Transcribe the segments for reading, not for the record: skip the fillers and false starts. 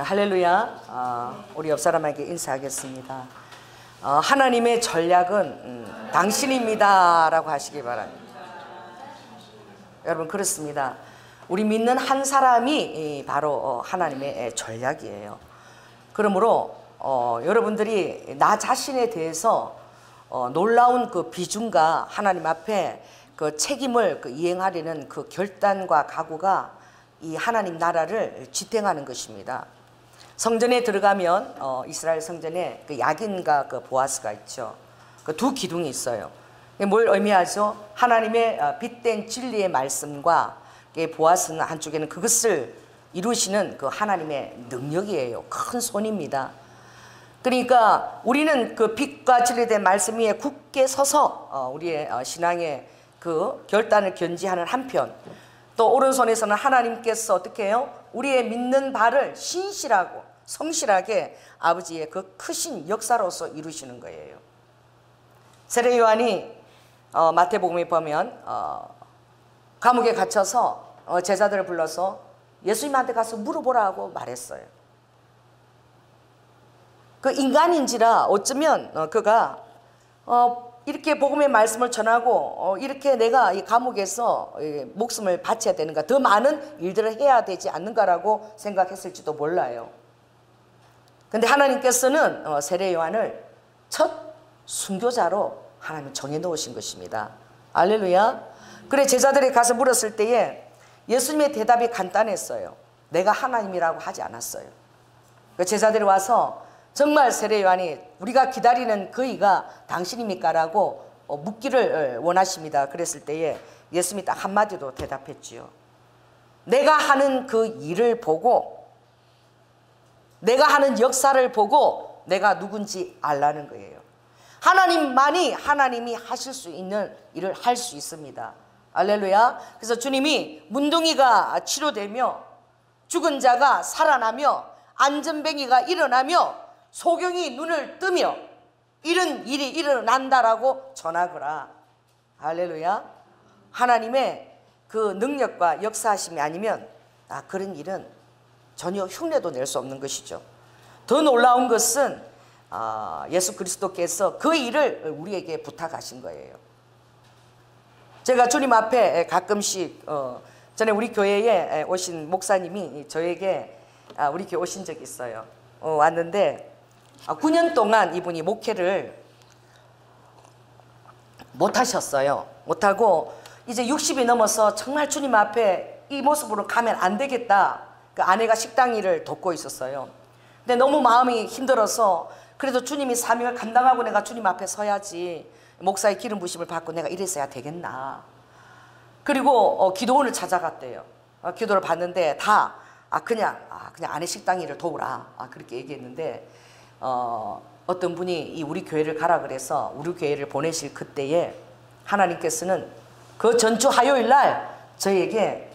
할렐루야. 우리 옆 사람에게 인사하겠습니다. 하나님의 전략은 당신입니다 라고 하시기 바랍니다. 여러분, 그렇습니다. 우리 믿는 한 사람이 바로 하나님의 전략이에요. 그러므로 여러분들이 나 자신에 대해서 놀라운 그 비중과 하나님 앞에 그 책임을 이행하려는 그 결단과 각오가 이 하나님 나라를 지탱하는 것입니다. 성전에 들어가면 이스라엘 성전에 그 야긴과 그 보아스가 있죠. 그 두 기둥이 있어요. 뭘 의미하죠? 하나님의 빛된 진리의 말씀과 보아스는 한쪽에는 그것을 이루시는 그 하나님의 능력이에요. 큰 손입니다. 그러니까 우리는 그 빛과 진리된 말씀 위에 굳게 서서 우리의 신앙의 그 결단을 견지하는 한편, 또 오른손에서는 하나님께서 어떻게 해요? 우리의 믿는 바를 신실하고 성실하게 아버지의 그 크신 역사로서 이루시는 거예요. 세례 요한이 마태복음에 보면 감옥에 갇혀서 제자들을 불러서 예수님한테 가서 물어보라고 말했어요. 그 인간인지라 어쩌면 그가 이렇게 복음의 말씀을 전하고 이렇게 내가 이 감옥에서 목숨을 바쳐야 되는가, 더 많은 일들을 해야 되지 않는가라고 생각했을지도 몰라요. 근데 하나님께서는 세례 요한을 첫 순교자로 하나님 정해 놓으신 것입니다. 할렐루야. 그래, 제자들이 가서 물었을 때에 예수님의 대답이 간단했어요. 내가 하나님이라고 하지 않았어요. 그 제자들이 와서 정말 세례 요한이 우리가 기다리는 그이가 당신입니까? 라고 묻기를 원하십니다. 그랬을 때에 예수님이 딱 한마디로 대답했지요. 내가 하는 그 일을 보고, 내가 하는 역사를 보고 내가 누군지 알라는 거예요. 하나님만이 하나님이 하실 수 있는 일을 할 수 있습니다. 할렐루야. 그래서 주님이 문둥이가 치료되며 죽은 자가 살아나며 안전뱅이가 일어나며 소경이 눈을 뜨며 이런 일이 일어난다라고 전하거라. 할렐루야. 하나님의 그 능력과 역사하심이 아니면 그런 일은 전혀 흉내도 낼 수 없는 것이죠. 더 놀라운 것은 예수 그리스도께서 그 일을 우리에게 부탁하신 거예요. 제가 주님 앞에 가끔씩 전에 우리 교회에 오신 목사님이 저에게 우리 교회 오신 적이 있어요. 왔는데 9년 동안 이분이 목회를 못하셨어요. 못하고 이제 60이 넘어서 정말 주님 앞에 이 모습으로 가면 안 되겠다. 그 아내가 식당 일을 돕고 있었어요. 근데 너무 마음이 힘들어서 그래도 주님이 사명을 감당하고 내가 주님 앞에 서야지, 목사의 기름 부심을 받고 내가 이랬어야 되겠나. 그리고 기도원을 찾아갔대요. 기도를 받는데 다 그냥 아내 식당 일을 도우라 그렇게 얘기했는데 어떤 분이 우리 교회를 가라 그래서 우리 교회를 보내실 그때에 하나님께서는 그 전주 화요일 날 저에게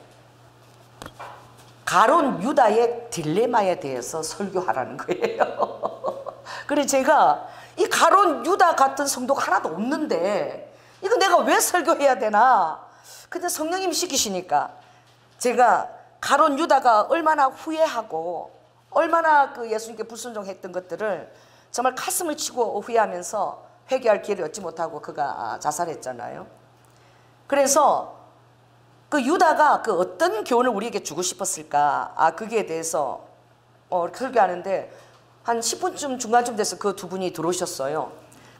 가룟 유다의 딜레마에 대해서 설교하라는 거예요. 그래서 제가 이 가룟 유다 같은 성도가 하나도 없는데 이거 내가 왜 설교해야 되나. 근데 성령님이 시키시니까 제가 가룟 유다가 얼마나 후회하고 얼마나 그 예수님께 불순종했던 것들을 정말 가슴을 치고 후회하면서 회개할 기회를 얻지 못하고 그가 자살했잖아요. 그래서 그 유다가 그 어떤 교훈을 우리에게 주고 싶었을까, 그기에 대해서 설교하는데 한 10분쯤 중간쯤 돼서 그 두 분이 들어오셨어요.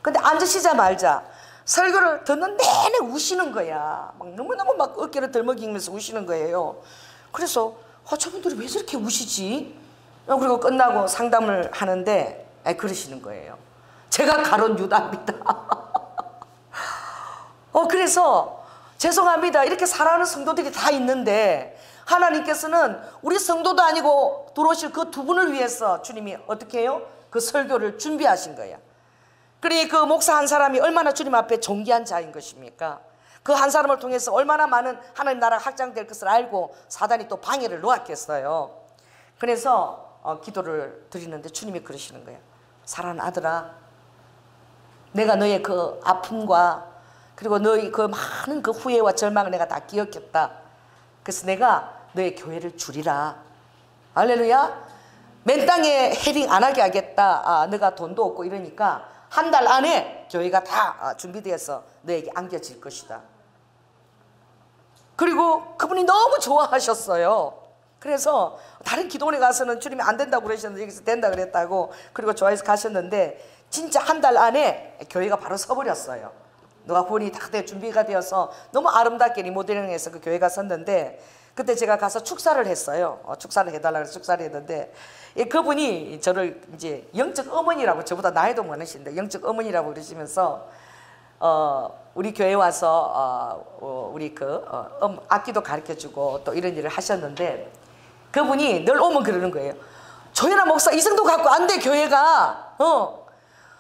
근데 앉으시자마자 설교를 듣는 내내 우시는 거야. 막 너무너무 막 어깨를 덜먹이면서 우시는 거예요. 그래서 저분들이 왜 저렇게 우시지? 그리고 끝나고 상담을 하는데 그러시는 거예요. 제가 가룟 유다입니다. 그래서 죄송합니다. 이렇게 사랑하는 성도들이 다 있는데 하나님께서는 우리 성도도 아니고 들어오실 그 두 분을 위해서 주님이 어떻게 해요? 그 설교를 준비하신 거야. 그러니 그 목사 한 사람이 얼마나 주님 앞에 존귀한 자인 것입니까? 그 한 사람을 통해서 얼마나 많은 하나님 나라가 확장될 것을 알고 사단이 또 방해를 놓았겠어요. 그래서 기도를 드리는데 주님이 그러시는 거예요. 사랑하는 아들아, 내가 너의 그 아픔과 그리고 너의 그 많은 그 후회와 절망을 내가 다 기억했다. 그래서 내가 너의 교회를 줄이라. 할렐루야. 맨 땅에 헤딩 안 하게 하겠다. 너가 돈도 없고 이러니까 한 달 안에 교회가 다 준비되어서 너에게 안겨질 것이다. 그리고 그분이 너무 좋아하셨어요. 그래서 다른 기도원에 가서는 주님이 안 된다고 그러셨는데 여기서 된다 그랬다고, 그리고 좋아해서 가셨는데 진짜 한 달 안에 교회가 바로 서버렸어요. 누가 후원이 다 준비가 되어서 너무 아름답게 리모델링해서 그 교회가 섰는데, 그때 제가 가서 축사를 했어요. 축사를 해달라고 해서 축사를 했는데, 그분이 저를 이제 영적 어머니라고, 저보다 나이도 많으신데 영적 어머니라고 그러시면서 우리 교회 와서 우리 악기도 가르쳐주고 또 이런 일을 하셨는데, 그분이 늘 오면 그러는 거예요. 조연아 목사, 이 정도 갖고 안 돼 교회가.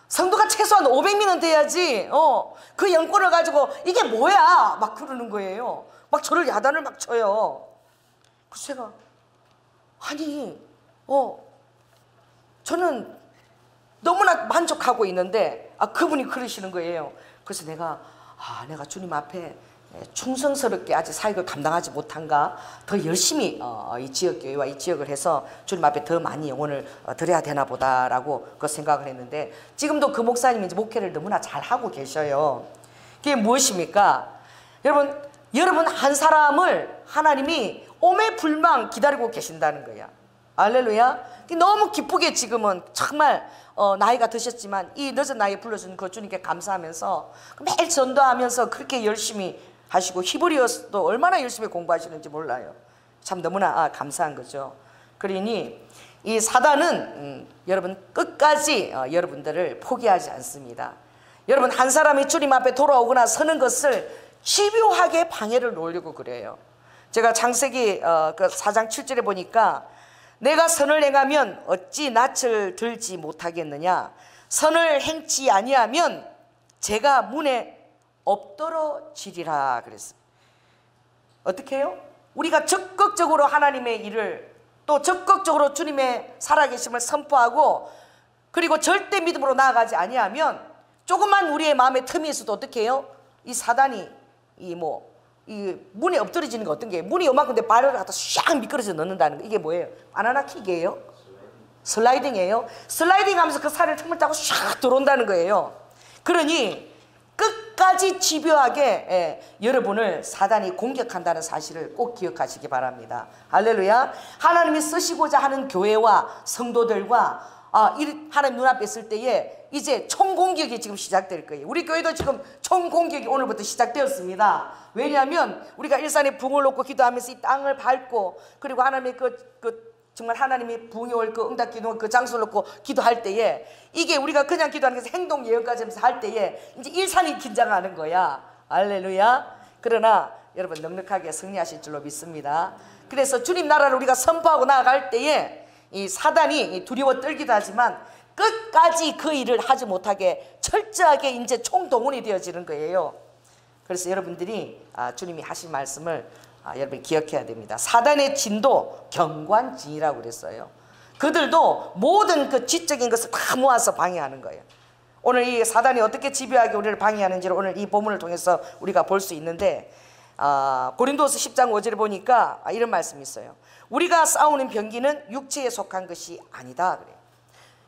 성도가 최소한 500명은 돼야지. 그 영권을 가지고 이게 뭐야 막 그러는 거예요. 막 저를 야단을 막 쳐요. 그래서 제가 아니 저는 너무나 만족하고 있는데 그분이 그러시는 거예요. 그래서 내가 주님 앞에 충성스럽게 아직 사역을 감당하지 못한가, 더 열심히 이 지역교회와 이 지역을 해서 주님 앞에 더 많이 영혼을 드려야 되나 보다라고 그 생각을 했는데, 지금도 그 목사님이 이제 목회를 너무나 잘하고 계셔요. 그게 무엇입니까? 여러분 한 사람을 하나님이 오매불망 기다리고 계신다는 거야. 할렐루야. 너무 기쁘게 지금은 정말 나이가 드셨지만 이 늦은 나이에 불러준 그 주님께 감사하면서 매일 전도하면서 그렇게 열심히 하시고, 히브리어도 얼마나 열심히 공부하시는지 몰라요. 참 너무나 감사한 거죠. 그러니 이 사단은 여러분 끝까지 여러분들을 포기하지 않습니다. 여러분 한 사람이 주님 앞에 돌아오거나 서는 것을 집요하게 방해를 놓으려고 그래요. 제가 창세기 그 4장 7절에 보니까 내가 선을 행하면 어찌 낯을 들지 못하겠느냐, 선을 행치 아니하면 제가 문에 엎드러지리라 그랬어요. 어떻게 해요? 우리가 적극적으로 하나님의 일을, 또 적극적으로 주님의 살아계심을 선포하고, 그리고 절대 믿음으로 나아가지 아니하면 조금만 우리의 마음에 틈이 있어도 어떻게 해요? 이 사단이 이 문에 엎드러지는 거, 어떤 게 문이 요만큼인데 발을 갖다 샥 미끄러져 넣는다는 거, 이게 뭐예요? 바나나 킥이에요? 슬라이딩이에요? 슬라이딩 하면서 그 살을 틈을 타고 샥 들어온다는 거예요. 그러니 끝까지 집요하게 여러분을 사단이 공격한다는 사실을 꼭 기억하시기 바랍니다. 할렐루야. 하나님이 쓰시고자 하는 교회와 성도들과 하나님 눈앞에 있을 때에 이제 총공격이 지금 시작될 거예요. 우리 교회도 지금 총공격이 오늘부터 시작되었습니다. 왜냐하면 우리가 일산에 붕을 놓고 기도하면서 이 땅을 밟고, 그리고 하나님의 정말 하나님이 붕이 올 그 응답 기도 그 장소를 놓고 기도할 때에, 이게 우리가 그냥 기도하는 것에서 행동 예언까지 하면서 할 때에 이제 일산이 긴장하는 거야. 할렐루야. 그러나 여러분 넉넉하게 승리하실 줄로 믿습니다. 그래서 주님 나라를 우리가 선포하고 나아갈 때에 이 사단이 두려워 떨기도 하지만 끝까지 그 일을 하지 못하게 철저하게 이제 총동원이 되어지는 거예요. 그래서 여러분들이 주님이 하신 말씀을 여러분 기억해야 됩니다. 사단의 진도 경관진이라고 그랬어요. 그들도 모든 그 지적인 것을 다 모아서 방해하는 거예요. 오늘 이 사단이 어떻게 집요하게 우리를 방해하는지를 오늘 이 본문을 통해서 우리가 볼 수 있는데, 고린도서 10장 5절에 보니까 이런 말씀이 있어요. 우리가 싸우는 병기는 육체에 속한 것이 아니다 그래요.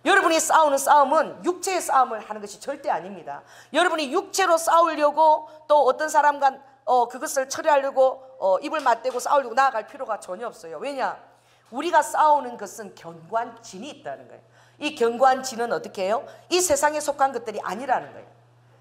여러분이 싸우는 싸움은 육체의 싸움을 하는 것이 절대 아닙니다. 여러분이 육체로 싸우려고, 또 어떤 사람과 그것을 처리하려고 입을 맞대고 싸우려고 나아갈 필요가 전혀 없어요. 왜냐? 우리가 싸우는 것은 경관진이 있다는 거예요. 이 경관진은 어떻게 해요? 이 세상에 속한 것들이 아니라는 거예요.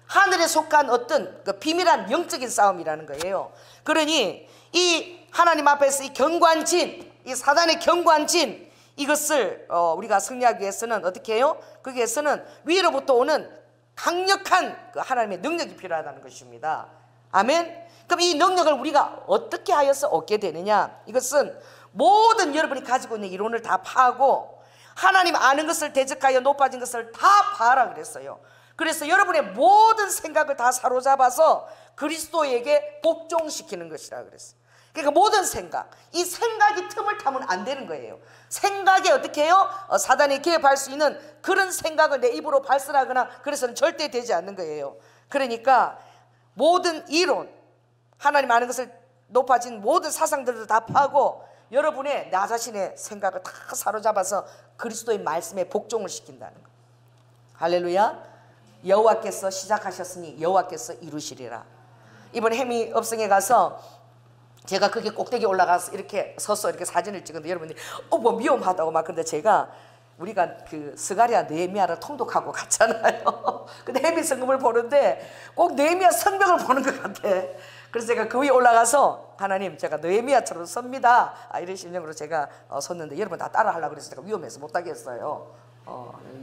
하늘에 속한 어떤 그 비밀한 영적인 싸움이라는 거예요. 그러니 이 하나님 앞에서 이 경관진, 이 사단의 경관진, 이것을 우리가 승리하기 위해서는 어떻게 해요? 거기에서는 위로부터 오는 강력한 그 하나님의 능력이 필요하다는 것입니다. 아멘. 그럼 이 능력을 우리가 어떻게 하여서 얻게 되느냐? 이것은 모든 여러분이 가지고 있는 이론을 다 파고 하나님 아는 것을 대적하여 높아진 것을 다 파라 그랬어요. 그래서 여러분의 모든 생각을 다 사로잡아서 그리스도에게 복종시키는 것이라 그랬어요. 그러니까 모든 생각, 이 생각이 틈을 타면 안 되는 거예요. 생각에 어떻게 해요? 사단이 개입할 수 있는 그런 생각을 내 입으로 발설하거나 그래서는 절대 되지 않는 거예요. 그러니까 모든 이론, 하나님 아는 것을 높아진 모든 사상들을 다 파고 여러분의 나 자신의 생각을 다 사로잡아서 그리스도의 말씀에 복종을 시킨다는 거. 할렐루야. 여호와께서 시작하셨으니 여호와께서 이루시리라. 이번 해미 업성에 가서 제가 그게 꼭대기 올라가서 이렇게 서서 이렇게 사진을 찍었는데 여러분들이 뭐 위험하다고 막. 근데 제가 우리가 그 스가랴 느헤미야를 통독하고 갔잖아요. 근데 해미 성금을 보는데 꼭 느헤미야 성벽을 보는 것 같아. 그래서 제가 그 위에 올라가서 하나님 제가 느헤미야처럼 섭니다, 이런 심정으로 제가 섰는데 여러분 다 따라 하려고 그래서 제가 위험해서 못하겠어요.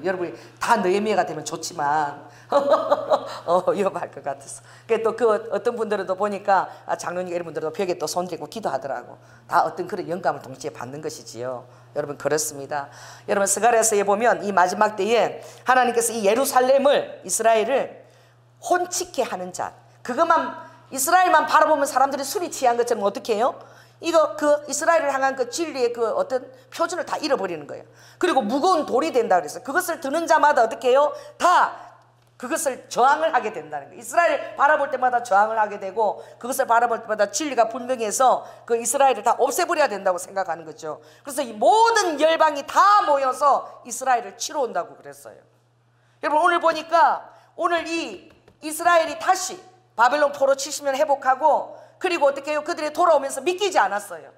여러분이 다 느헤미야가 되면 좋지만 위험할 것 같아서. 또 그 어떤 분들은 또 보니까 장로님 이런 분들도 벽에 또 손들고 기도하더라고. 다 어떤 그런 영감을 동시에 받는 것이지요. 여러분 그렇습니다. 여러분 스가랴서에 보면 이 마지막 때에 하나님께서 이 예루살렘을, 이스라엘을 혼치게 하는 자, 그것만 이스라엘만 바라보면 사람들이 술이 취한 것처럼 어떻게 해요? 이거 그 이스라엘을 향한 그 진리의 그 어떤 표준을 다 잃어버리는 거예요. 그리고 무거운 돌이 된다 그랬어요. 그것을 드는 자마다 어떻게 해요? 다 그것을 저항을 하게 된다는 거예요. 이스라엘을 바라볼 때마다 저항을 하게 되고 그것을 바라볼 때마다 진리가 분명해서 그 이스라엘을 다 없애버려야 된다고 생각하는 거죠. 그래서 이 모든 열방이 다 모여서 이스라엘을 치러 온다고 그랬어요. 여러분 오늘 보니까 오늘 이 이스라엘이 다시 바벨론 포로 70년 회복하고 그리고 어떻게 해요? 그들이 돌아오면서 믿기지 않았어요.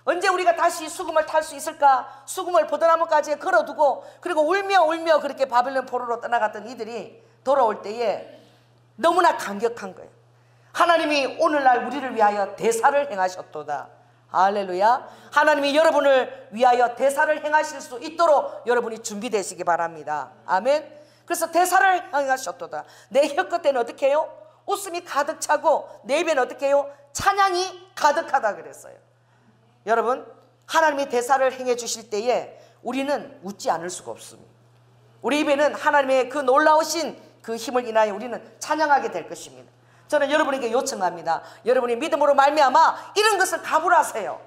언제 우리가 다시 수금을 탈 수 있을까? 수금을 버드나무까지 걸어두고 그리고 울며 울며 그렇게 바벨론 포로로 떠나갔던 이들이 돌아올 때에 너무나 감격한 거예요. 하나님이 오늘날 우리를 위하여 대사를 행하셨도다. 할렐루야. 하나님이 여러분을 위하여 대사를 행하실 수 있도록 여러분이 준비되시기 바랍니다. 아멘. 그래서 대사를 행하셨도다. 내 혀끝에는 어떻게 해요? 웃음이 가득 차고 내 입에는 어떻게 해요? 찬양이 가득하다 그랬어요. 여러분 하나님이 대사를 행해 주실 때에 우리는 웃지 않을 수가 없습니다. 우리 입에는 하나님의 그 놀라우신 그 힘을 인하여 우리는 찬양하게 될 것입니다. 저는 여러분에게 요청합니다. 여러분이 믿음으로 말미암아 이런 것을 가불하세요.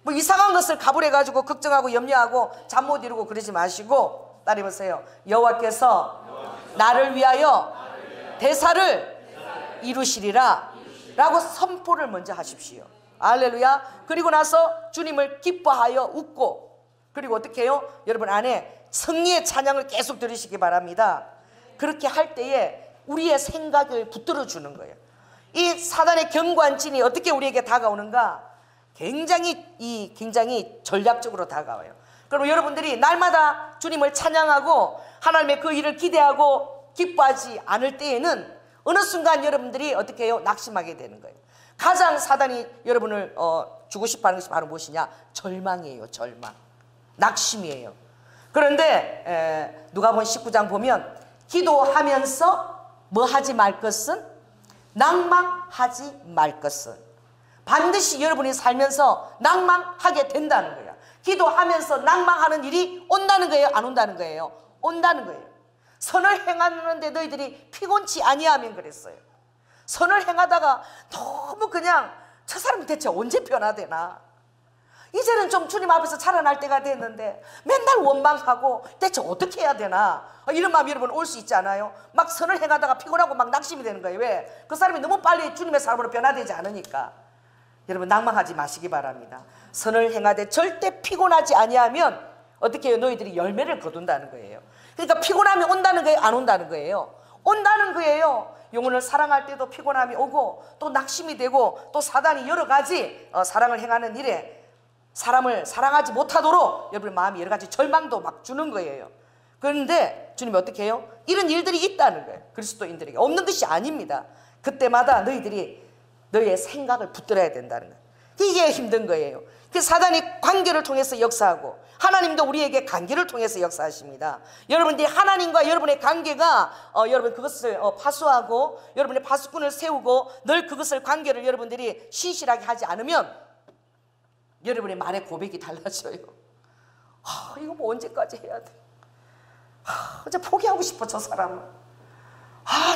뭐 이상한 것을 가불해가지고 걱정하고 염려하고 잠 못 이루고 그러지 마시고 따라해보세요. 여호와께서 나를 위하여 대사를 이루시리라 라고 선포를 먼저 하십시오. 할렐루야. 그리고 나서 주님을 기뻐하여 웃고 그리고 어떻게 해요? 여러분 안에 승리의 찬양을 계속 들으시기 바랍니다. 그렇게 할 때에 우리의 생각을 붙들어 주는 거예요. 이 사단의 경관진이 어떻게 우리에게 다가오는가? 굉장히 전략적으로 다가와요. 그럼 여러분들이 날마다 주님을 찬양하고 하나님의 그 일을 기대하고 기뻐하지 않을 때에는 어느 순간 여러분들이 어떻게 해요? 낙심하게 되는 거예요. 가장 사단이 여러분을 주고 싶어하는 것이 바로 무엇이냐? 절망이에요. 절망. 낙심이에요. 그런데 누가복음 19장 보면 기도하면서 뭐 하지 말 것은? 낭망하지 말 것은. 반드시 여러분이 살면서 낭망하게 된다는 거예요. 기도하면서 낭망하는 일이 온다는 거예요? 안 온다는 거예요? 온다는 거예요. 선을 행하는데 너희들이 피곤치 아니하면 그랬어요. 선을 행하다가 너무 그냥 저 사람이 대체 언제 변화되나? 이제는 좀 주님 앞에서 자라날 때가 됐는데 맨날 원망하고 대체 어떻게 해야 되나? 이런 마음이 여러분 올 수 있지 않아요? 막 선을 행하다가 피곤하고 막 낙심이 되는 거예요. 왜? 그 사람이 너무 빨리 주님의 사람으로 변화되지 않으니까. 여러분 낭망하지 마시기 바랍니다. 선을 행하되 절대 피곤하지 아니하면 어떻게 해요? 너희들이 열매를 거둔다는 거예요. 그러니까 피곤함이 온다는 거예요? 안 온다는 거예요? 온다는 거예요. 영혼을 사랑할 때도 피곤함이 오고 또 낙심이 되고 또 사단이 여러 가지 사랑을 행하는 일에 사람을 사랑하지 못하도록 여러분 마음이 여러 가지 절망도 막 주는 거예요. 그런데 주님이 어떻게 해요? 이런 일들이 있다는 거예요. 그리스도인들에게 없는 것이 아닙니다. 그때마다 너희들이 너희의 생각을 붙들어야 된다는 거예요. 이게 힘든 거예요. 그 사단이 관계를 통해서 역사하고 하나님도 우리에게 관계를 통해서 역사하십니다. 여러분들이 하나님과 여러분의 관계가 여러분 그것을 파수하고 여러분의 파수꾼을 세우고 늘 그것을 관계를 여러분들이 신실하게 하지 않으면 여러분의 말의 고백이 달라져요. 이거 뭐 언제까지 해야 돼? 이제 포기하고 싶어 저 사람은.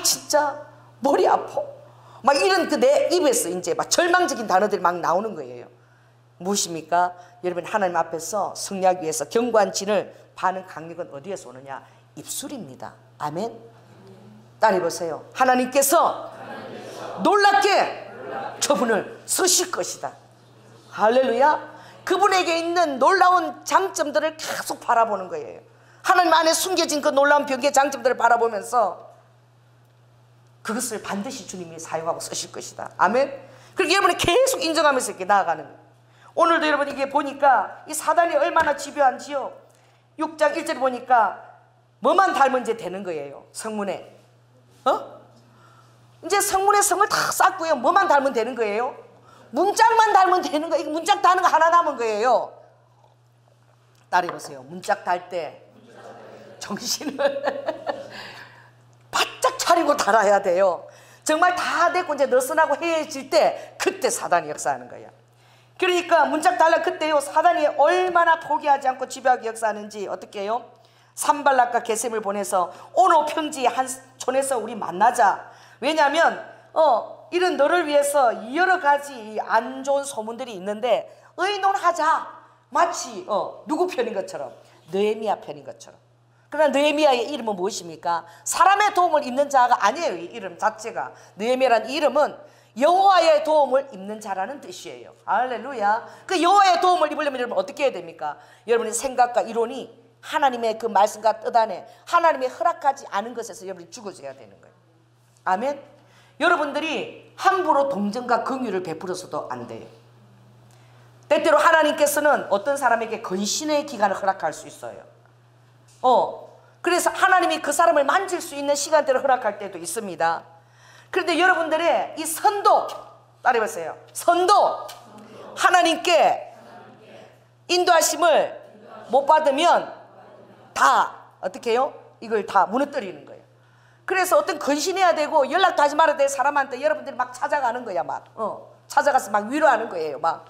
진짜 머리 아파. 막 이런 그 내 입에서 이제 막 절망적인 단어들이 막 나오는 거예요. 무엇입니까? 여러분 하나님 앞에서 승리하기 위해서 경관진을 파는 강력은 어디에서 오느냐? 입술입니다. 아멘. 따라해보세요. 하나님께서 놀랍게 저분을 쓰실 것이다. 할렐루야. 그분에게 있는 놀라운 장점들을 계속 바라보는 거예요. 하나님 안에 숨겨진 그 놀라운 병기의 장점들을 바라보면서 그것을 반드시 주님이 사용하고 쓰실 것이다. 아멘. 그리고 여러분이 계속 인정하면서 이렇게 나아가는 거예요. 오늘도 여러분 이게 보니까 이 사단이 얼마나 집요한지요. 6장 1절에 보니까 뭐만 닮은 이제 되는 거예요. 성문에 이제 성문에 성을 다 쌓고요. 뭐만 닮으면 되는 거예요. 문짝만 닮으면 되는 거예요. 문짝 다는 거 하나 남은 거예요. 따라해보세요. 문짝 달 때 정신을 바짝 차리고 달아야 돼요. 정말 다 됐고 이제 느슨하고 해해질 때 그때 사단이 역사하는 거야. 그러니까 문짝 달라 그때요. 사단이 얼마나 포기하지 않고 집요하게 역사하는지 어떻게 해요? 산발락과 게셈을 보내서 오노 평지 한 촌에서 우리 만나자. 왜냐하면 이런 너를 위해서 여러 가지 안 좋은 소문들이 있는데 의논하자. 마치 누구 편인 것처럼, 느헤미야 편인 것처럼. 그러나 느헤미야의 이름은 무엇입니까? 사람의 도움을 입는 자가 아니에요. 이 이름 자체가. 느헤미야라는 이름은 여호와의 도움을 입는 자라는 뜻이에요. 할렐루야. 그 여호와의 도움을 입으려면 여러분 어떻게 해야 됩니까? 여러분의 생각과 이론이 하나님의 그 말씀과 뜻 안에 하나님이 허락하지 않은 것에서 여러분이 죽어져야 되는 거예요. 아멘. 여러분들이 함부로 동정과 긍휼을 베풀어서도 안 돼요. 때때로 하나님께서는 어떤 사람에게 근신의 기간을 허락할 수 있어요. 그래서 하나님이 그 사람을 만질 수 있는 시간대를 허락할 때도 있습니다. 그런데 여러분들의 이 선도, 따라해보세요. 선도, 하나님께 인도하심을 못 받으면 다 어떻게 해요? 이걸 다 무너뜨리는 거예요. 그래서 어떤 근신해야 되고 연락도 하지 말아야 될 사람한테 여러분들이 막 찾아가는 거야. 막 찾아가서 막 위로하는 거예요. 막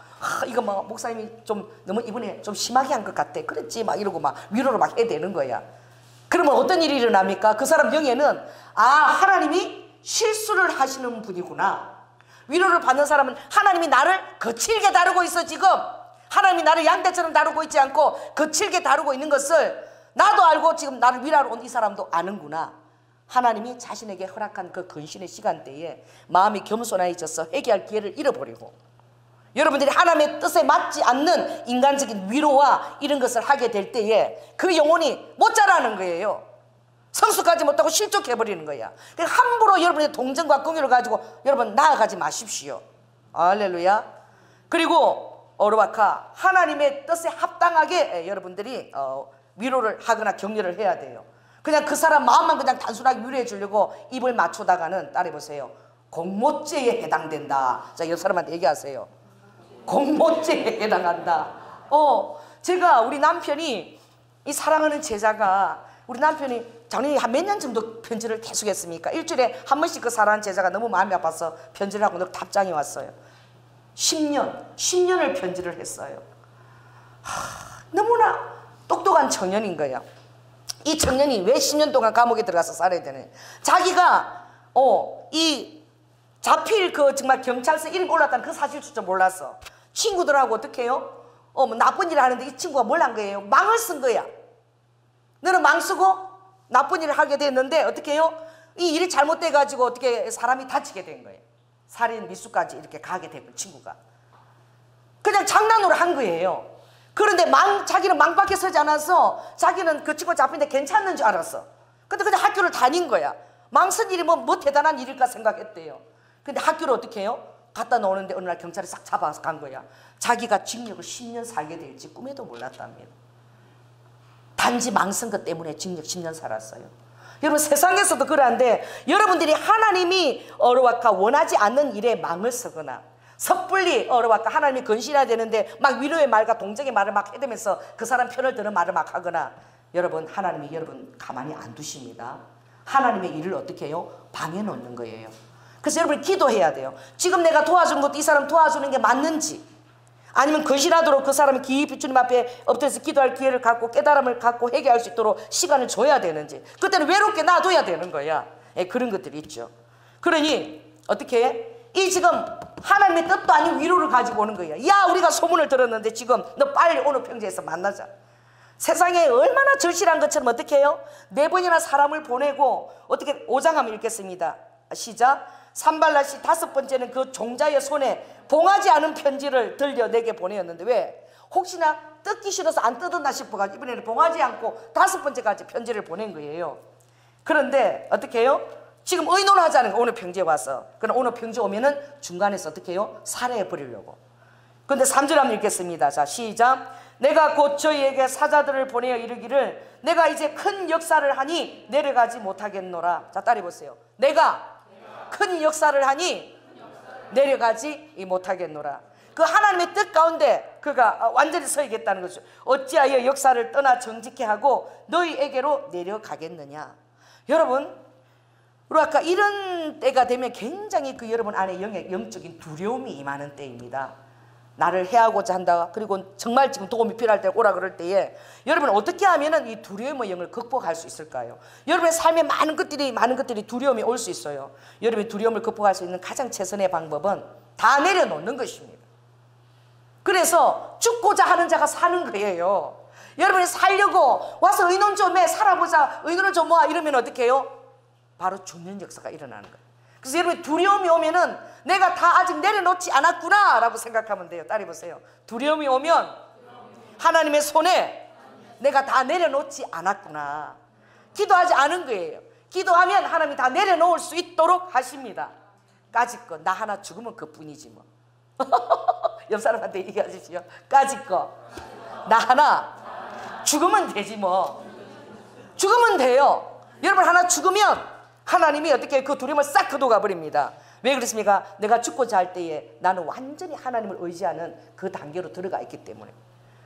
이거 뭐 목사님이 좀 너무 이번에 좀 심하게 한 것 같아. 그랬지 막 이러고 막 위로를 막 해야 되는 거야. 그러면 어떤 일이 일어납니까? 그 사람 영에는 하나님이 실수를 하시는 분이구나. 위로를 받는 사람은 하나님이 나를 거칠게 다루고 있어. 지금 하나님이 나를 양떼처럼 다루고 있지 않고 거칠게 다루고 있는 것을 나도 알고 지금 나를 위로하러 온 이 사람도 아는구나. 하나님이 자신에게 허락한 그 근신의 시간대에 마음이 겸손해져서 회개할 기회를 잃어버리고 여러분들이 하나님의 뜻에 맞지 않는 인간적인 위로와 이런 것을 하게 될 때에 그 영혼이 못 자라는 거예요. 성숙하지 못하고 실족해버리는 거야. 그러니까 함부로 여러분의 동정과 긍휼을 가지고 여러분 나아가지 마십시오. 할렐루야. 그리고 어르바카 하나님의 뜻에 합당하게 여러분들이 위로를 하거나 격려를 해야 돼요. 그냥 그 사람 마음만 그냥 단순하게 위로해 주려고 입을 맞추다가는 따라해보세요. 공모죄에 해당된다. 자, 옆 사람한테 얘기하세요. 공모죄에 해당한다. 제가 우리 남편이 이 사랑하는 제자가 우리 남편이 작년에 한 몇 년 정도 편지를 계속했습니까? 일주일에 한 번씩 그 사랑하는 제자가 너무 마음이 아파서 편지를 하고 늘 답장이 왔어요. 10년을 편지를 했어요. 너무나 똑똑한 청년인 거예요. 이 청년이 왜 10년 동안 감옥에 들어가서 살아야 되는? 자기가 이 자필 그 정말 경찰서 이름 올랐다는 그 사실조차 몰랐어. 친구들하고 어떻게 해요? 뭐 나쁜 일을 하는데 이 친구가 뭘 한 거예요? 망을 쓴 거야. 너는 망 쓰고 나쁜 일을 하게 됐는데 어떻게 해요? 이 일이 잘못돼 가지고 어떻게 사람이 다치게 된 거예요. 살인 미수까지 이렇게 가게 되고 친구가 그냥 장난으로 한 거예요. 그런데 자기는 망밖에 서지 않아서 자기는 그 친구 잡힌데 괜찮는 줄 알았어. 근데 그냥 학교를 다닌 거야. 망 쓴 일이 뭐 대단한 일일까 생각했대요. 근데 학교를 어떻게 해요? 갖다 놓는데 어느 날 경찰이 싹 잡아서 간 거야. 자기가 징역을 10년 살게 될지 꿈에도 몰랐답니다. 단지 망 쓴 것 때문에 징역 10년 살았어요. 여러분 세상에서도 그러한데 여러분들이 하나님이 어려워까 원하지 않는 일에 망을 쓰거나 섣불리 어려워까 하나님이 건신해야 되는데 막 위로의 말과 동정의 말을 막 해대면서 그 사람 편을 드는 말을 막 하거나 여러분 하나님이 여러분 가만히 안 두십니다. 하나님의 일을 어떻게 해요? 방해 놓는 거예요. 그래서 여러분이 기도해야 돼요. 지금 내가 도와준 것도 이 사람 도와주는 게 맞는지 아니면 건실하도록 그 사람이 깊이 주님 앞에 엎드려서 기도할 기회를 갖고 깨달음을 갖고 회개할 수 있도록 시간을 줘야 되는지 그때는 외롭게 놔둬야 되는 거야. 그런 것들이 있죠. 그러니 어떻게 해? 이 지금 하나님의 뜻도 아닌 위로를 가지고 오는 거야. 야 우리가 소문을 들었는데 지금 너 빨리 오늘 평지에서 만나자. 세상에 얼마나 절실한 것처럼 어떻게 해요? 4번이나 사람을 보내고 어떻게 5장 한번 읽겠습니다. 시작. 산발랏이 5번째는 그 종자의 손에 봉하지 않은 편지를 들려 내게 보내었는데 왜? 혹시나 뜯기 싫어서 안 뜯었나 싶어가지고 이번에는 봉하지 않고 5번째까지 편지를 보낸 거예요. 그런데 어떻게 해요? 지금 의논하자는 거, 오늘 평지에 와서. 그럼 오늘 평지에 오면은 중간에서 어떻게 해요? 살해해 버리려고. 근데 3절 한번 읽겠습니다. 자, 시작. 내가 곧 저희에게 사자들을 보내어 이르기를 내가 이제 큰 역사를 하니 내려가지 못하겠노라. 자, 따라해 보세요. 내가 큰 역사를 하니 내려가지 못하겠노라. 그 하나님의 뜻 가운데 그가 완전히 서야겠다는 거죠. 어찌하여 역사를 떠나 정직케 하고 너희에게로 내려가겠느냐. 여러분, 우리 아까 이런 때가 되면 굉장히 그 여러분 안에 영적인 두려움이 임하는 때입니다. 나를 해하고자 한다. 그리고 정말 지금 도움이 필요할 때 오라 그럴 때에 여러분 어떻게 하면은 이 두려움의 영을 극복할 수 있을까요? 여러분의 삶에 많은 것들이 두려움이 올 수 있어요. 여러분이 두려움을 극복할 수 있는 가장 최선의 방법은 다 내려놓는 것입니다. 그래서 죽고자 하는 자가 사는 거예요. 여러분이 살려고 와서 의논 좀 해, 살아보자, 의논을 좀 모아 이러면 어떻게 해요? 바로 죽는 역사가 일어나는 거예요. 그래서 여러분 두려움이 오면은 내가 다 아직 내려놓지 않았구나 라고 생각하면 돼요. 따라해 보세요. 두려움이 오면 하나님의 손에 내가 다 내려놓지 않았구나. 기도하지 않은 거예요. 기도하면 하나님이 다 내려놓을 수 있도록 하십니다. 까짓 거 나 하나 죽으면 그뿐이지 뭐. 옆 사람한테 얘기하십시오. 까짓 거 나 하나 죽으면 되지 뭐. 죽으면 돼요. 여러분 하나 죽으면 하나님이 어떻게 그 두려움을 싹 걷어가 버립니다. 왜 그렇습니까? 내가 죽고자 할 때에 나는 완전히 하나님을 의지하는 그 단계로 들어가 있기 때문에.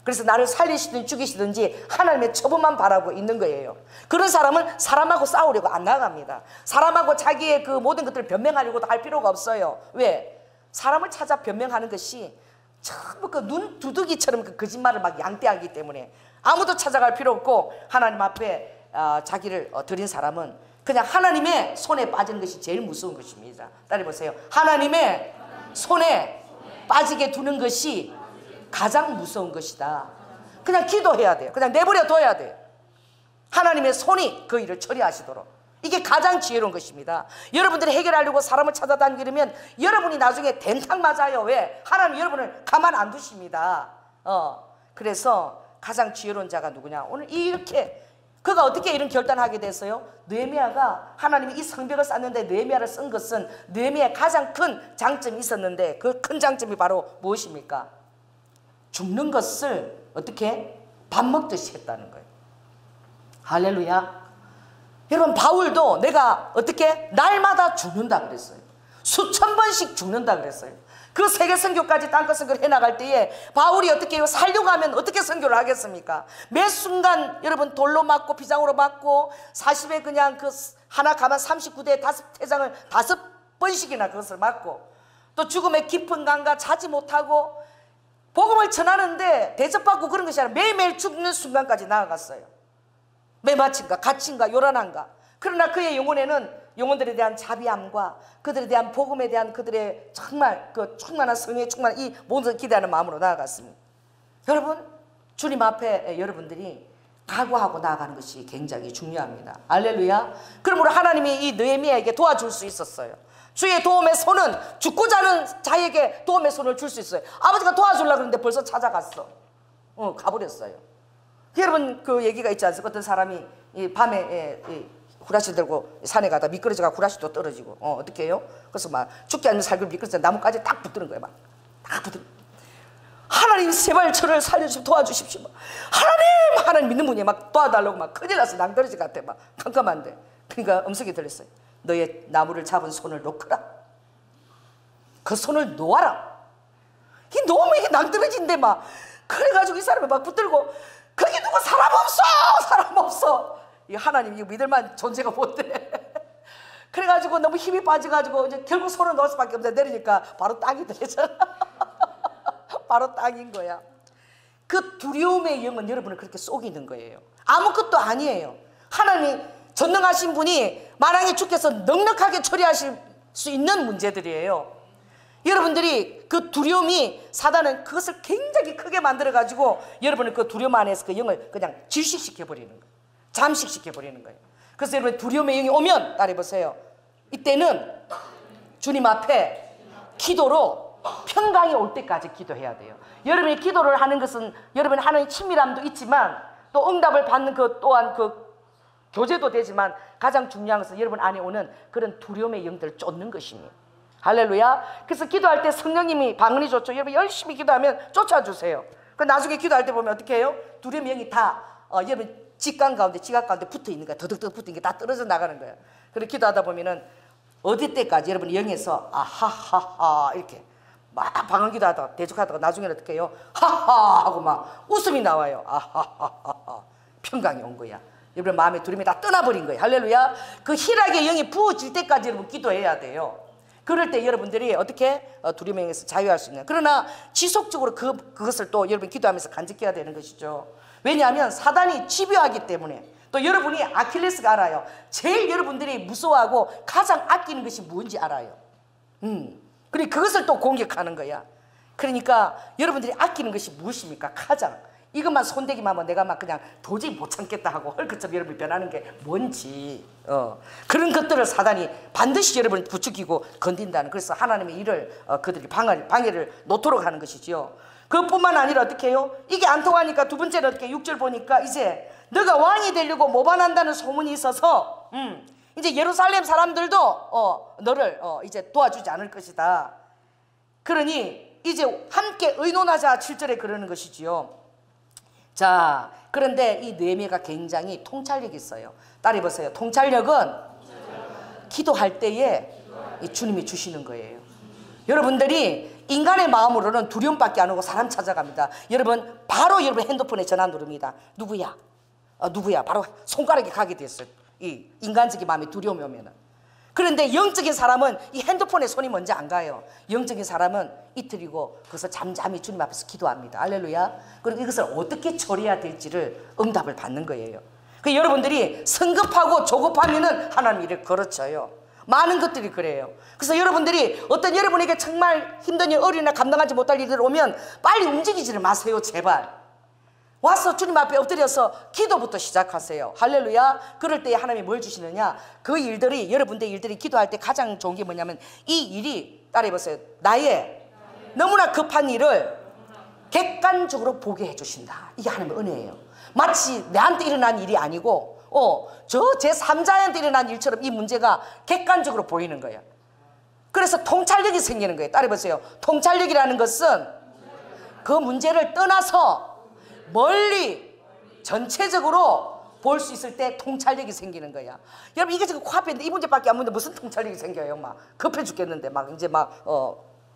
그래서 나를 살리시든지 죽이시든지 하나님의 처분만 바라고 있는 거예요. 그런 사람은 사람하고 싸우려고 안 나갑니다. 사람하고 자기의 그 모든 것들을 변명하려고도 할 필요가 없어요. 왜? 사람을 찾아 변명하는 것이 전부 그 눈 두둑이처럼 그 거짓말을 막 양떼하기 때문에 아무도 찾아갈 필요 없고 하나님 앞에 자기를 드린 사람은 그냥 하나님의 손에 빠지는 것이 제일 무서운 것입니다. 따라해보세요. 하나님의 손에 빠지게 두는 것이 가장 무서운 것이다. 그냥 기도해야 돼요. 그냥 내버려 둬야 돼요. 하나님의 손이 그 일을 처리하시도록. 이게 가장 지혜로운 것입니다. 여러분들이 해결하려고 사람을 찾아다니려면 여러분이 나중에 된탕 맞아요. 왜? 하나님 여러분을 가만 안 두십니다. 그래서 가장 지혜로운 자가 누구냐? 오늘 이렇게 그가 어떻게 이런 결단하게 됐어요? 느헤미야가 하나님이 이 성벽을 쌓는데 느헤미야를 쓴 것은 느헤미야의 가장 큰 장점이 있었는데 그 큰 장점이 바로 무엇입니까? 죽는 것을 어떻게? 밥 먹듯이 했다는 거예요. 할렐루야. 여러분 바울도 내가 어떻게? 날마다 죽는다 그랬어요. 수천 번씩 죽는다 그랬어요. 그 세계 선교까지 땅끝 선교를 해나갈 때에 바울이 어떻게 해요? 살려고 하면 어떻게 선교를 하겠습니까? 매 순간 여러분 돌로 맞고 비장으로 맞고 40에 그냥 그 하나 가만 39대에 5태장을 5번씩이나 그것을 맞고 또 죽음의 깊은 강가 자지 못하고 복음을 전하는데 대접받고 그런 것이 아니라 매일매일 죽는 순간까지 나아갔어요. 매마침과 갇힘과 요란함과. 그러나 그의 영혼에는 영혼들에 대한 자비함과 그들에 대한 복음에 대한 그들의 정말 그 충만한 성에 충만한 이 모든 기대하는 마음으로 나아갔습니다. 여러분 주님 앞에 여러분들이 각오하고 나아가는 것이 굉장히 중요합니다. 할렐루야. 그러므로 하나님이 이 느헤미야에게 도와줄 수 있었어요. 주의 도움의 손은 죽고자 하는 자에게 도움의 손을 줄 수 있어요. 아버지가 도와주려고 그러는데 벌써 찾아갔어. 가버렸어요. 여러분 그 얘기가 있지 않습니까? 어떤 사람이 이 밤에 후라시 들고 산에 가다 미끄러져가 후라시도 떨어지고 어떻게 해요? 그래서 막 죽지 않는 살gur 미끄러져 나무까지 딱 붙드는 거예요. 막 딱 붙드는 거예요. 하나님 제발 저를 살려주시고 도와주십시오. 하나님 믿는 분이 막 도와달라고 막 큰일 났어. 낭떠러지 같아. 막 깜깜한데. 그러니까 음성이 들렸어요. 너의 나무를 잡은 손을 놓거라. 그 손을 놓아라. 이 너무 이게 낭떠러지인데 막 그래가지고 이 사람이 막 붙들고 거기 누구 사람 없어. 사람 없어. 이 하나님 이거 믿을만 존재가 못 돼. 그래가지고 너무 힘이 빠져가지고 이제 결국 손을 넣을 수밖에 없는데 내리니까 바로 땅이 들렸잖아. 바로 땅인 거야. 그 두려움의 영은 여러분을 그렇게 속이는 거예요. 아무것도 아니에요. 하나님 전능하신 분이 만왕의 주께서 넉넉하게 처리하실 수 있는 문제들이에요. 여러분들이 그 두려움이 사단은 그것을 굉장히 크게 만들어가지고 여러분을 그 두려움 안에서 그 영을 그냥 질식시켜버리는 거예요. 잠식시켜버리는 거예요. 그래서 여러분 두려움의 영이 오면 따라해보세요. 이때는 주님 앞에 기도로 평강이 올 때까지 기도해야 돼요. 여러분이 기도를 하는 것은 여러분이 하나님의 친밀함도 있지만 또 응답을 받는 그 또한 그 교제도 되지만 가장 중요한 것은 여러분 안에 오는 그런 두려움의 영들을 쫓는 것입니다. 할렐루야. 그래서 기도할 때 성령님이 방언이 좋죠. 여러분 열심히 기도하면 쫓아주세요. 그 나중에 기도할 때 보면 어떻게 해요? 두려움의 영이 다 여러분 지각 가운데 붙어 있는 거야. 더덕더덕 붙어 있는 게 다 떨어져 나가는 거예요. 그렇게 기도하다 보면은 어디 때까지 여러분 영에서 아하하하 이렇게 막 방언 기도하다가 대적하다가 나중에는 어떻게 해요? 하하 하고 막 웃음이 나와요. 아하하하 평강이 온 거야. 여러분 마음의 두려움이 다 떠나버린 거예요. 할렐루야. 그 희락의 영이 부어질 때까지 여러분 기도해야 돼요. 그럴 때 여러분들이 어떻게 두려움의 영에서 자유할 수 있냐. 그러나 지속적으로 그것을 또 여러분 기도하면서 간직해야 되는 것이죠. 왜냐하면 사단이 집요하기 때문에. 또 여러분이 아킬레스가 알아요. 제일 여러분들이 무서워하고 가장 아끼는 것이 뭔지 알아요. 그리고 그것을 또 공격하는 거야. 그러니까 여러분들이 아끼는 것이 무엇입니까? 가장 이것만 손대기만 하면 내가 막 그냥 도저히 못 참겠다 하고 헐크처럼 여러분이 변하는 게 뭔지 그런 것들을 사단이 반드시 여러분을 부추기고 건든다는. 그래서 하나님의 일을 그들이 방해를 놓도록 하는 것이지요. 그것뿐만 아니라 어떻게 해요? 이게 안 통하니까 두 번째는 어떻게 6절 보니까 이제 너가 왕이 되려고 모반한다는 소문이 있어서 이제 예루살렘 사람들도 너를 이제 도와주지 않을 것이다. 그러니 이제 함께 의논하자 7절에 그러는 것이지요. 자, 그런데 이 느헤미야가 굉장히 통찰력이 있어요. 따라해보세요. 통찰력은 기도할 때에 주님이 주시는 거예요. 여러분들이 인간의 마음으로는 두려움밖에 안 오고 사람 찾아갑니다. 여러분 바로 여러분 핸드폰에 전화 누릅니다. 누구야? 누구야? 바로 손가락이 가게 됐어요. 이 인간적인 마음에 두려움이 오면은. 그런데 영적인 사람은 이 핸드폰에 손이 먼저 안 가요. 영적인 사람은 이틀이고 그래서 잠잠히 주님 앞에서 기도합니다. 할렐루야. 그리고 이것을 어떻게 처리해야 될지를 응답을 받는 거예요. 그 여러분들이 성급하고 조급하면은 하나님 일을 거르쳐요. 많은 것들이 그래요. 그래서 여러분들이 어떤 여러분에게 정말 힘든 일, 어려이나 감당하지 못할 일들 오면 빨리 움직이지를 마세요. 제발. 와서 주님 앞에 엎드려서 기도부터 시작하세요. 할렐루야. 그럴 때 하나님이 뭘 주시느냐. 그 일들이 여러분들의 일들이 기도할 때 가장 좋은 게 뭐냐면 이 일이 따라해보세요. 나의 너무나 급한 일을 객관적으로 보게 해주신다. 이게 하나님의 은혜예요. 마치 내한테 일어난 일이 아니고 저 제3자한테 일어난 일처럼 이 문제가 객관적으로 보이는 거예요. 그래서 통찰력이 생기는 거예요. 따라해보세요. 통찰력이라는 것은 그 문제를 떠나서 멀리 전체적으로 볼 수 있을 때 통찰력이 생기는 거야. 여러분 이게 지금 코앞에 있는데 이 문제밖에 안 보는데 무슨 통찰력이 생겨요. 막 급해 죽겠는데 막 이제 막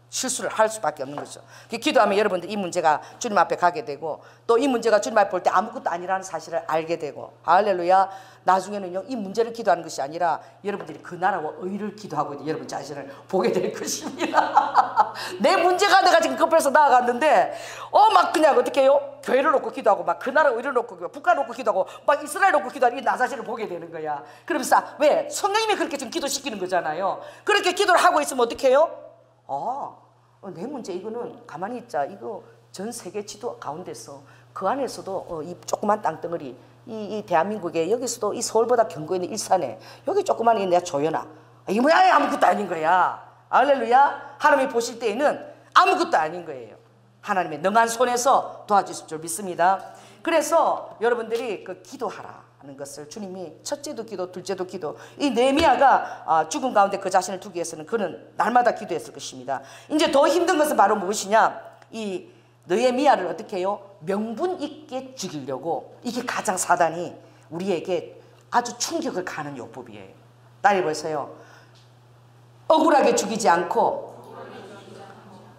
실수를 할 수밖에 없는 거죠. 기도하면 여러분들 이 문제가 주님 앞에 가게 되고 또 이 문제가 주님 앞에 볼 때 아무것도 아니라는 사실을 알게 되고 할렐루야. 나중에는요 이 문제를 기도하는 것이 아니라 여러분들이 그 나라와 의를 기도하고 여러분 자신을 보게 될 것입니다. 내 문제가 내가 지금 급해서 나아갔는데 막 그냥 어떻게 해요? 교회를 놓고 기도하고 막 그 나라 의를 놓고 북한 놓고 기도하고 막 이스라엘 놓고 기도하는 나 자신을 보게 되는 거야. 그러면서 왜? 성령님이 그렇게 지금 기도시키는 거잖아요. 그렇게 기도를 하고 있으면 어떻게 해요? 내 문제 이거는 가만히 있자. 이거 전 세계 지도 가운데서 그 안에서도 이 조그만 땅덩어리 이 대한민국에 여기서도 이 서울보다 견고 있는 일산에 여기 조그만 이 내가 조연아 이게 뭐야? 아무것도 아닌 거야. 할렐루야. 하나님이 보실 때에는 아무것도 아닌 거예요. 하나님의 능한 손에서 도와주실 줄 믿습니다. 그래서 여러분들이 그 기도하라는 것을 주님이 첫째도 기도, 둘째도 기도. 이 느헤미야가 죽음 가운데 그 자신을 두기 위해서는 그는 날마다 기도했을 것입니다. 이제 더 힘든 것은 바로 무엇이냐? 이 느헤미야를 어떻게 해요? 명분 있게 죽이려고 이게 가장 사단이 우리에게 아주 충격을 가는 요법이에요. 따라해보세요. 억울하게 죽이지 않고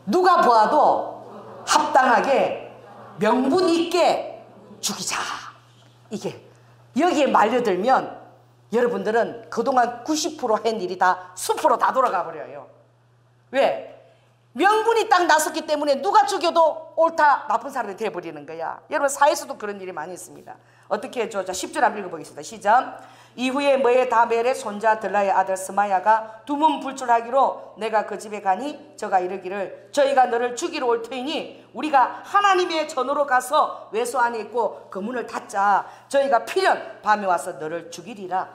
누가 보아도 합당하게 명분 있게 죽이자. 이게 여기에 말려들면 여러분들은 그동안 90%한 일이 다 수포로 다 돌아가 버려요. 왜? 명분이 딱 나섰기 때문에 누가 죽여도 옳다 나쁜 사람이 돼버리는 거야. 여러분 사회에서도 그런 일이 많이 있습니다. 어떻게 해줘? 자 10절 한번 읽어보겠습니다. 시작. 이후에 메헤다벨의 손자 들라의 아들 스마야가 두문불출하기로 내가 그 집에 가니 저가 이르기를 저희가 너를 죽이러 올 터이니 우리가 하나님의 전으로 가서 외소 안에 있고 그 문을 닫자. 저희가 필연 밤에 와서 너를 죽이리라.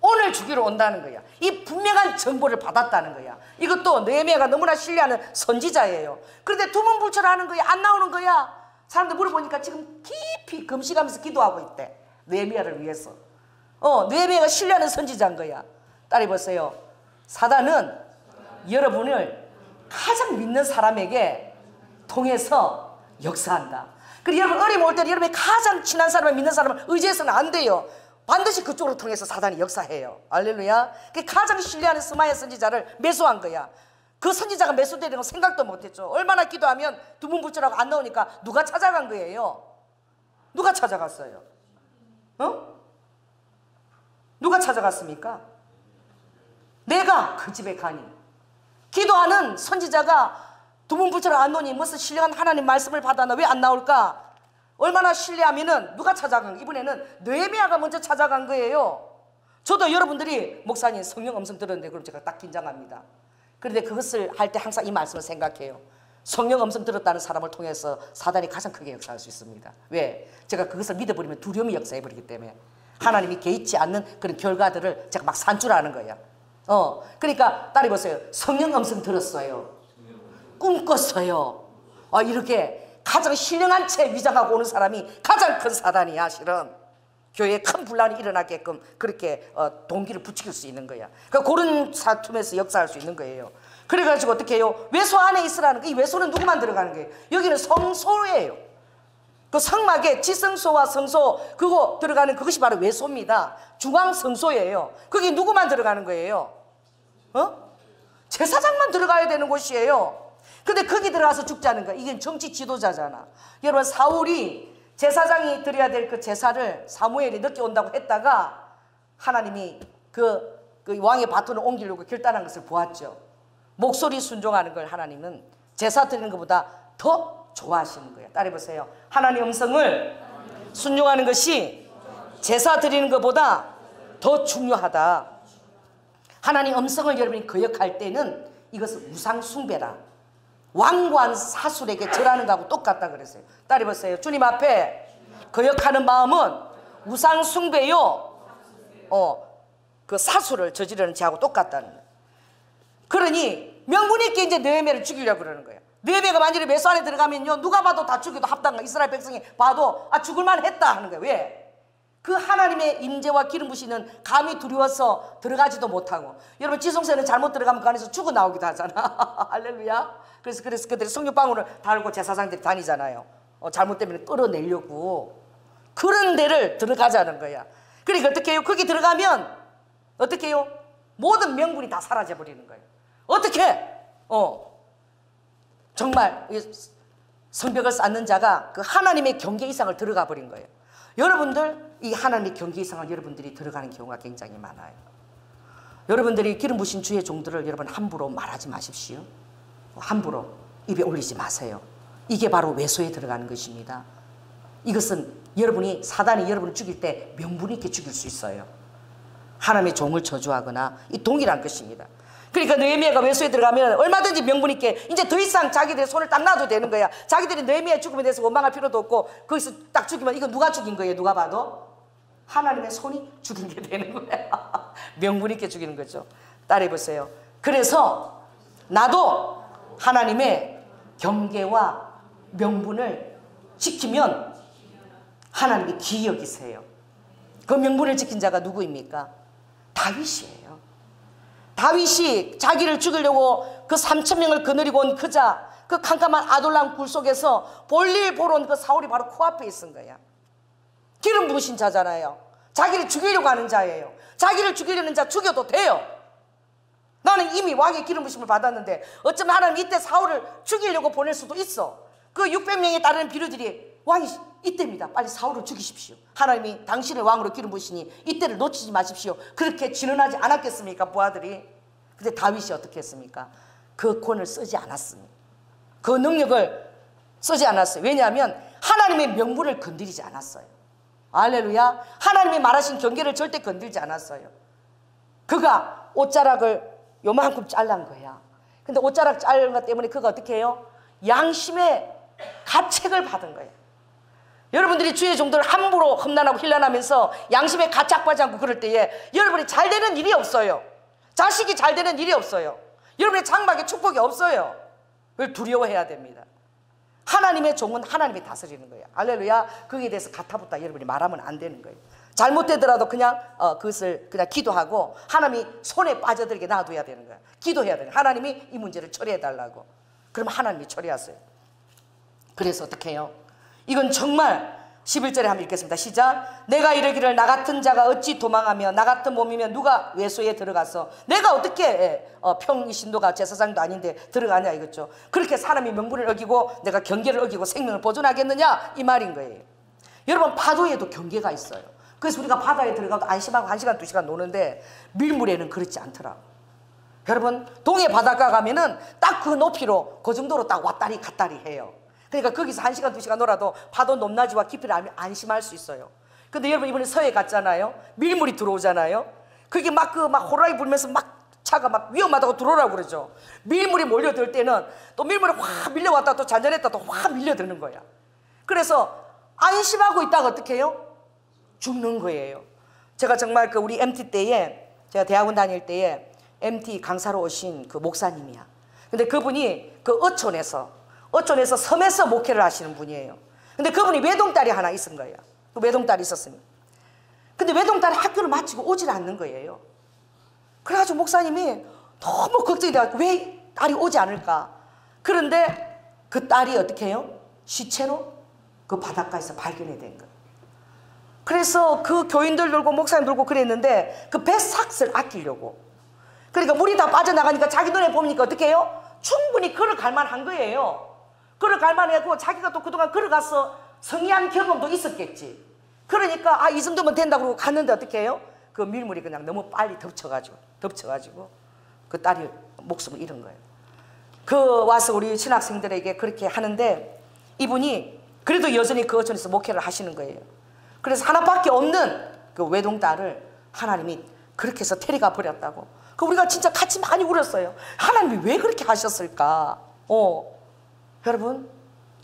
오늘 주기로 온다는 거야. 이 분명한 정보를 받았다는 거야. 이것도 느헤미야가 너무나 신뢰하는 선지자예요. 그런데 두문불출하는 거야. 안 나오는 거야. 사람들 물어보니까 지금 깊이 금식하면서 기도하고 있대. 느헤미야를 위해서. 느헤미야가 신뢰하는 선지자인 거야. 딸이 보세요. 사단은 여러분을 가장 믿는 사람에게 통해서 역사한다. 그리고 여러분 어려움 올 때는 여러분이 가장 친한 사람을 믿는 사람을 의지해서는 안 돼요. 반드시 그쪽으로 통해서 사단이 역사해요. 알렐루야. 가장 신뢰하는 스마야 선지자를 매수한 거야. 그 선지자가 매수되는 건 생각도 못했죠. 얼마나 기도하면 두문불출하고 안 나오니까 누가 찾아간 거예요? 누가 찾아갔어요? 누가 찾아갔습니까? 내가 그 집에 가니. 기도하는 선지자가 두문불출하고 안 나오니 무슨 신령한 하나님 말씀을 받았나 왜 안 나올까? 얼마나 신뢰하면은 누가 찾아간 거예요? 이번에는 느헤미야가 먼저 찾아간 거예요. 저도 여러분들이 목사님 성령 음성 들었는데 그럼 제가 딱 긴장합니다. 그런데 그것을 할 때 항상 이 말씀을 생각해요. 성령 음성 들었다는 사람을 통해서 사단이 가장 크게 역사할 수 있습니다. 왜? 제가 그것을 믿어버리면 두려움이 역사해버리기 때문에 하나님이 개의치 않는 그런 결과들을 제가 막 산출하는 거예요. 그러니까 딸이 보세요. 성령 음성 들었어요. 꿈꿨어요. 이렇게 가장 신령한 채 위장하고 오는 사람이 가장 큰 사단이야. 실은 교회에 큰 분란이 일어나게끔 그렇게 동기를 부추길 수 있는 거야. 그러니까 그런 사툼에서 역사할 수 있는 거예요. 그래가지고 어떻게 해요? 외소 안에 있으라는 거. 이 외소는 누구만 들어가는 거예요? 여기는 성소예요. 그 성막에 지성소와 성소 그거 들어가는 그것이 바로 외소입니다. 중앙 성소예요. 거기 누구만 들어가는 거예요? 제사장만 들어가야 되는 곳이에요. 근데 거기 들어가서 죽자는 거야. 이게 정치 지도자잖아. 여러분 사울이 제사장이 드려야 될 그 제사를 사무엘이 늦게 온다고 했다가 하나님이 그 왕의 바톤을 옮기려고 결단한 것을 보았죠. 목소리 순종하는 걸 하나님은 제사 드리는 것보다 더 좋아하시는 거예요. 따라 보세요. 하나님 음성을 순종하는 것이 제사 드리는 것보다 더 중요하다. 하나님 음성을 여러분이 거역할 때는 이것은 우상 숭배라. 왕관 사술에게 절하는 거하고 똑같다 그랬어요. 따라 보세요. 주님 앞에 거역하는 마음은 우상 숭배요. 그 사술을 저지르는 죄하고 똑같다는 거예요. 그러니 명분 있게 이제 느헤미야를 죽이려고 그러는 거예요. 느헤미야가 만약에 메소 안에 들어가면요 누가 봐도 다 죽여도 합당한 이스라엘 백성이 봐도 죽을만 했다 하는 거예요. 왜? 그 하나님의 임재와 기름 부시는 감히 두려워서 들어가지도 못하고 여러분 지성소에는 잘못 들어가면 그 안에서 죽어 나오기도 하잖아. 할렐루야. 그래서 그들이 성령방울을 달고 제사장들이 다니잖아요. 잘못되면 끌어내려고 그런 데를 들어가자는 거야. 그러니까 어떻게 해요? 거기 들어가면 어떻게 해요? 모든 명분이 다 사라져 버리는 거예요. 어떻게? 정말 성벽을 쌓는 자가 그 하나님의 경계 이상을 들어가 버린 거예요. 여러분들 이 하나님의 경계 이상을 여러분들이 들어가는 경우가 굉장히 많아요. 여러분들이 기름 부신 주의 종들을 여러분 함부로 말하지 마십시오. 함부로 입에 올리지 마세요. 이게 바로 외소에 들어가는 것입니다. 이것은 여러분이 사단이 여러분을 죽일 때 명분 있게 죽일 수 있어요. 하나님의 종을 저주하거나 이 동일한 것입니다. 그러니까 느헤미야가 외소에 들어가면 얼마든지 명분 있게 이제 더 이상 자기들의 손을 딱 놔도 되는 거야. 자기들이 느헤미야의 죽음에 대해서 원망할 필요도 없고 거기서 딱 죽이면 이거 누가 죽인 거예요? 누가 봐도 하나님의 손이 죽인 게 되는 거야. 명분 있게 죽이는 거죠. 따라해보세요. 그래서 나도 하나님의 경계와 명분을 지키면 하나님이 귀히 여기세요. 그 명분을 지킨 자가 누구입니까? 다윗이에요. 다윗이 자기를 죽이려고 그 3,000명을 거느리고 온 그 자, 그 캄캄한 아둘람 굴 속에서 볼일 보러 온 그 사울이 바로 코앞에 있은 거야. 기름 부으신 자잖아요. 자기를 죽이려고 하는 자예요. 자기를 죽이려는 자 죽여도 돼요. 나는 이미 왕의 기름 부심을 받았는데 어쩌면 하나님 이때 사울을 죽이려고 보낼 수도 있어. 그 600명에 따르는 비류들이 왕이 이때입니다. 빨리 사울을 죽이십시오. 하나님이 당신을 왕으로 기름 부으시니 이때를 놓치지 마십시오. 그렇게 진언하지 않았겠습니까? 부하들이. 근데 다윗이 어떻게 했습니까? 그 권을 쓰지 않았습니다. 그 능력을 쓰지 않았어요. 왜냐하면 하나님의 명분을 건드리지 않았어요. 할렐루야. 하나님이 말하신 경계를 절대 건들지 않았어요. 그가 옷자락을 요만큼 잘란 거야. 근데 옷자락 자른 것 때문에 그가 어떻게 해요? 양심의 가책을 받은 거예요. 여러분들이 주의 종들을 함부로 험난하고 힐난하면서 양심에 가짝하지 않고 그럴 때에 여러분이 잘 되는 일이 없어요. 자식이 잘 되는 일이 없어요. 여러분의 장막에 축복이 없어요. 그걸 두려워해야 됩니다. 하나님의 종은 하나님이 다스리는 거예요. 할렐루야. 거기에 대해서 가타부타 여러분이 말하면 안 되는 거예요. 잘못되더라도 그냥 그것을 그냥 기도하고 하나님이 손에 빠져들게 놔둬야 되는 거예요. 기도해야 돼요. 하나님이 이 문제를 처리해 달라고. 그럼 하나님이 처리하세요. 그래서 어떻게 해요? 이건 정말 11절에 한번 읽겠습니다. 시작. 내가 이르기를 나 같은 자가 어찌 도망하며 나 같은 몸이면 누가 외소에 들어가서 내가 어떻게 평신도가 제사장도 아닌데 들어가냐 이거죠. 그렇게 사람이 명분을 어기고 내가 경계를 어기고 생명을 보존하겠느냐 이 말인 거예요. 여러분 파도에도 경계가 있어요. 그래서 우리가 바다에 들어가도 안심하고 1시간 2시간 노는데 밀물에는 그렇지 않더라고. 여러분 동해 바닷가 가면은 딱 그 높이로 그 정도로 딱 왔다리 갔다리 해요. 그러니까 거기서 1시간 2시간 놀아도 파도 높낮이와 깊이를 알면 안심할 수 있어요. 근데 여러분 이번에 서해 갔잖아요. 밀물이 들어오잖아요. 그게 막 호랑이 불면서 막 차가 막 위험하다고 들어오라고 그러죠. 밀물이 몰려들 때는 또 밀물이 확 밀려왔다 또 잔잔했다 또 확 밀려드는 거야. 그래서 안심하고 있다가 어떻게 해요? 죽는 거예요. 제가 정말 그 우리 MT 때에 제가 대학원 다닐 때에 MT 강사로 오신 그 목사님이야. 근데 그분이 그 어촌에서 섬에서 목회를 하시는 분이에요. 근데 그분이 외동딸이 하나 있은 거예요. 그 외동딸이 있었으니. 근데 외동딸이 학교를 마치고 오질 않는 거예요. 그래가지고 목사님이 너무 걱정이 돼가지고 왜 딸이 오지 않을까. 그런데 그 딸이 어떻게 해요? 시체로 그 바닷가에서 발견이 된 거예요. 그래서 그 교인들 들고 목사님 들고 그랬는데 그 배삭을 아끼려고. 그러니까 물이 다 빠져나가니까 자기 눈에 보니까 어떻게 해요? 충분히 걸어갈 만한 거예요. 걸어갈 만하고 자기가 또 그동안 걸어가서 성리한 경험도 있었겠지. 그러니까 이 정도면 된다고 그러고 갔는데 어떻게 해요? 그 밀물이 그냥 너무 빨리 덮쳐가지고 그 딸이 목숨을 잃은 거예요. 그 와서 우리 신학생들에게 그렇게 하는데 이분이 그래도 여전히 그 어촌에서 목회를 하시는 거예요. 그래서 하나밖에 없는 그 외동딸을 하나님이 그렇게 해서 데려가 버렸다고. 그 우리가 진짜 같이 많이 울었어요. 하나님이 왜 그렇게 하셨을까? 여러분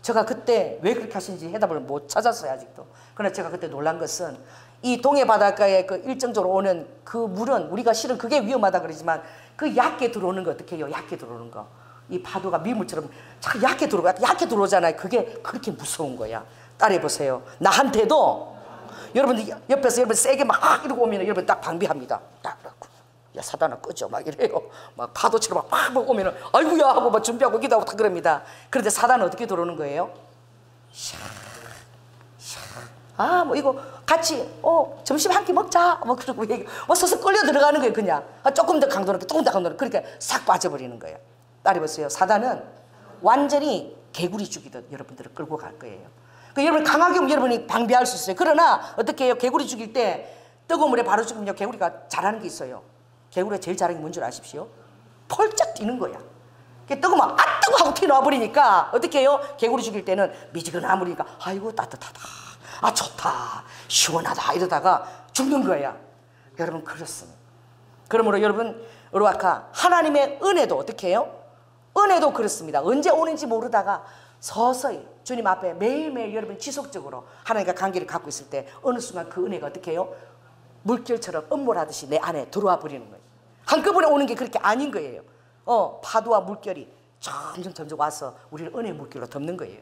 제가 그때 왜 그렇게 하신지 해답을 못 찾았어요 아직도. 그러나 제가 그때 놀란 것은 이 동해 바닷가에 그 일정적으로 오는 그 물은 우리가 실은 그게 위험하다 그러지만 그 얕게 들어오는 거 어떻게 해요? 얕게 들어오는 거. 이 파도가 밀물처럼 참 얕게 들어오잖아요. 그게 그렇게 무서운 거야. 따라해보세요. 나한테도 여러분들 옆에서 여러분 세게 막 이러고 오면 여러분 딱 방비합니다. 딱 그러고 야 사단아 꺼져 막 이래요. 막 파도처럼 막 오면은 아이고야 하고 막 준비하고 기도하고 다 그럽니다. 그런데 사단은 어떻게 들어오는 거예요? 뭐 이거 같이 점심 한 끼 먹자 뭐 그러고 얘기 서서 끌려 들어가는 거예요. 그냥 조금 더 강도로 그러니까 싹 빠져버리는 거예요. 따라해보세요. 사단은 완전히 개구리 죽이듯 여러분들을 끌고 갈 거예요. 여러분 강하게 오면 여러분이 방비할 수 있어요. 그러나 어떻게 해요? 개구리 죽일 때 뜨거운 물에 바로 죽으면 개구리가 잘하는 게 있어요. 개구리가 제일 잘하는 게 뭔 줄 아십시오? 펄쩍 뛰는 거야. 뜨거우면 뜨거 하고 튀어나와버리니까 어떻게 해요? 개구리 죽일 때는 미지근한 물이니까 아이고 따뜻하다, 좋다, 시원하다 이러다가 죽는 거야. 여러분 그렇습니다. 그러므로 여러분 으르와카 하나님의 은혜도 어떻게 해요? 은혜도 그렇습니다. 언제 오는지 모르다가 서서히 주님 앞에 매일매일 여러분 지속적으로 하나님과 관계를 갖고 있을 때 어느 순간 그 은혜가 어떻게 해요? 물결처럼 음몰하듯이 내 안에 들어와 버리는 거예요. 한꺼번에 오는 게 그렇게 아닌 거예요. 파도와 물결이 점점 와서 우리를 은혜의 물결로 덮는 거예요.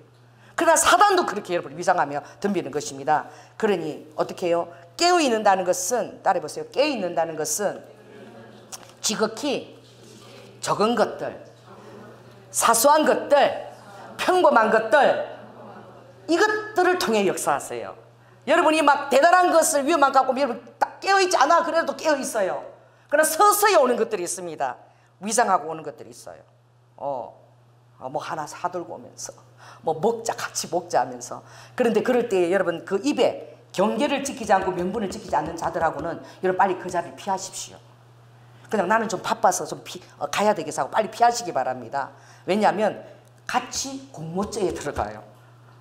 그러나 사단도 그렇게 여러분 위장하며 덤비는 것입니다. 그러니 어떻게 해요? 깨어있는다는 것은 따라해보세요. 깨어있는다는 것은 지극히 적은 것들, 사소한 것들, 평범한 것들 이것들을 통해 역사하세요. 여러분이 막 대단한 것을 위험한 것 같고 여러분 딱 깨어있지 않아 그래도 깨어있어요. 그러나 서서히 오는 것들이 있습니다. 위장하고 오는 것들이 있어요. 뭐 하나 사들고 오면서 뭐 같이 먹자 하면서. 그런데 그럴 때 여러분 그 입에 경계를 지키지 않고 명분을 지키지 않는 자들하고는 여러분 빨리 그 자리를 피하십시오. 그냥 나는 좀 바빠서 좀 가야 되겠어 하고 빨리 피하시기 바랍니다. 왜냐하면 같이 공모죄에 들어가요.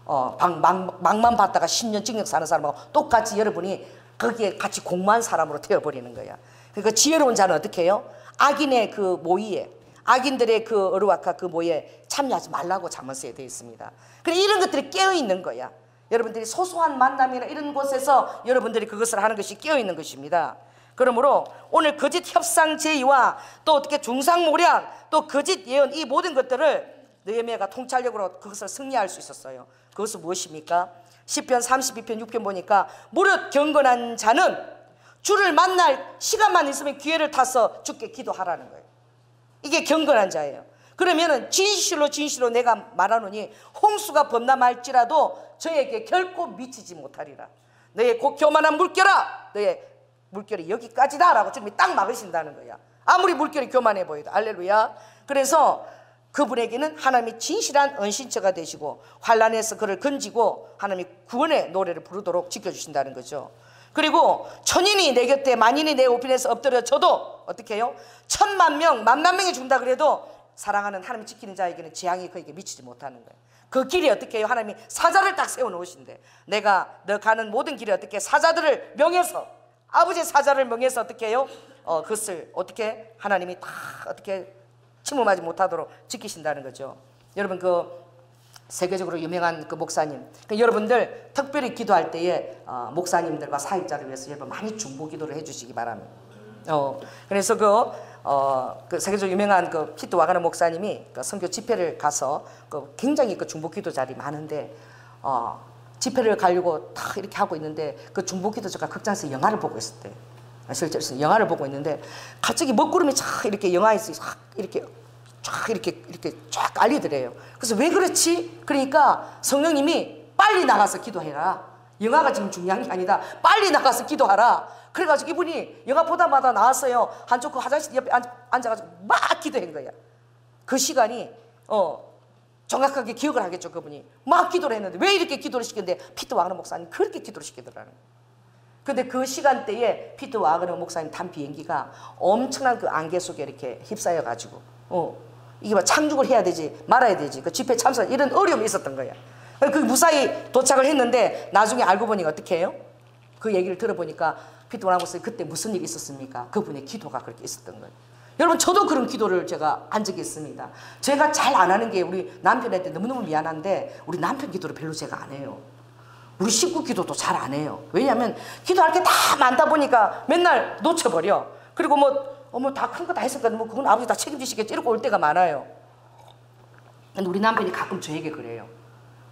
막만 받다가 10년 징역 사는 사람하고 똑같이 여러분이 거기에 같이 공모한 사람으로 되어버리는 거야. 그러니까 지혜로운 자는 어떻게 해요? 악인의 그 모의에, 악인들의 그 어루와카 그 모의에 참여하지 말라고 잠언서에 되어 있습니다. 그래 이런 것들이 깨어있는 거야. 여러분들이 소소한 만남이나 이런 곳에서 여러분들이 그것을 하는 것이 깨어있는 것입니다. 그러므로 오늘 거짓 협상 제의와 또 어떻게 중상모략 또 거짓 예언 이 모든 것들을 느헤미야가 통찰력으로 그것을 승리할 수 있었어요. 그것은 무엇입니까? 시편 32편 6편 보니까 무릇 경건한 자는 주를 만날 시간만 있으면 기회를 타서 주께 기도하라는 거예요. 이게 경건한 자예요. 그러면은 진실로 내가 말하노니 홍수가 범람할지라도 저에게 결코 미치지 못하리라. 너의 곧 교만한 물결아, 너의 물결이 여기까지다 라고 주님이 딱 막으신다는 거야. 아무리 물결이 교만해 보여도. 할렐루야. 그래서 그분에게는 하나님이 진실한 은신처가 되시고 환난에서 그를 건지고 하나님이 구원의 노래를 부르도록 지켜주신다는 거죠. 그리고 천인이 내 곁에 만인이 내 우편에서 엎드려져도 어떻게 해요? 10,000,000명, 10,000,000명이 준다 그래도 사랑하는 하나님 지키는 자에게는 재앙이 그에게 미치지 못하는 거예요. 그 길이 어떻게 해요? 하나님이 사자를 딱 세워놓으신대. 내가 너 가는 모든 길에 어떻게 사자들을 명해서 아버지의 사자를 명해서 어떻게 해요? 그것을 어떻게 하나님이 다 어떻게 침범하지 못하도록 지키신다는 거죠. 여러분 그 세계적으로 유명한 그 목사님, 여러분들 특별히 기도할 때에 목사님들과 사역자를 위해서 여러분 많이 중보 기도를 해주시기 바랍니다. 그래서 그 세계적으로 유명한 그 피트 와가는 목사님이 그 선교 집회를 가서 그 굉장히 그 중보 기도 자리 많은데 집회를 가려고 딱 이렇게 하고 있는데 그 중보 기도자가 극장에서 영화를 보고 있었대요. 실제로 영화를 보고 있는데 갑자기 먹구름이 쫙 이렇게 영화에서 이렇게 쫙 깔리더래요. 그래서 왜 그렇지? 그러니까 성령님이 빨리 나가서 기도해라. 영화가 지금 중요한 게 아니다. 빨리 나가서 기도하라. 그래가지고 이분이 영화 보다마다 나왔어요. 한쪽 그 화장실 옆에 앉아가지고 막 기도한 거야. 그 시간이 정확하게 기억을 하겠죠. 그분이 막 기도를 했는데 왜 이렇게 기도를 시켰는데 피터 와그너 목사님 그렇게 기도를 시키더라는 거예요. 근데 그 시간대에 피터 와그너 목사님 탄 비행기가 엄청난 그 안개 속에 이렇게 휩싸여 가지고 이게 막 착륙을 해야 되지 말아야 되지 그 집회 참석 이런 어려움이 있었던 거야. 그 무사히 도착을 했는데 나중에 알고 보니까 어떻게 해요? 그 얘기를 들어보니까 피터 와그너 목사님 그때 무슨 일이 있었습니까? 그분의 기도가 그렇게 있었던 거예요. 여러분 저도 그런 기도를 제가 한 적이 있습니다. 제가 잘 안 하는 게 우리 남편한테 너무너무 미안한데 우리 남편 기도를 별로 제가 안 해요. 우리 식구 기도도 잘 안 해요. 왜냐하면 기도할 게 다 많다 보니까 맨날 놓쳐버려. 그리고 다 큰 거 다 했었거든. 그건 아버지 다 책임지시겠지. 이러고 올 때가 많아요. 근데 우리 남편이 가끔 저에게 그래요.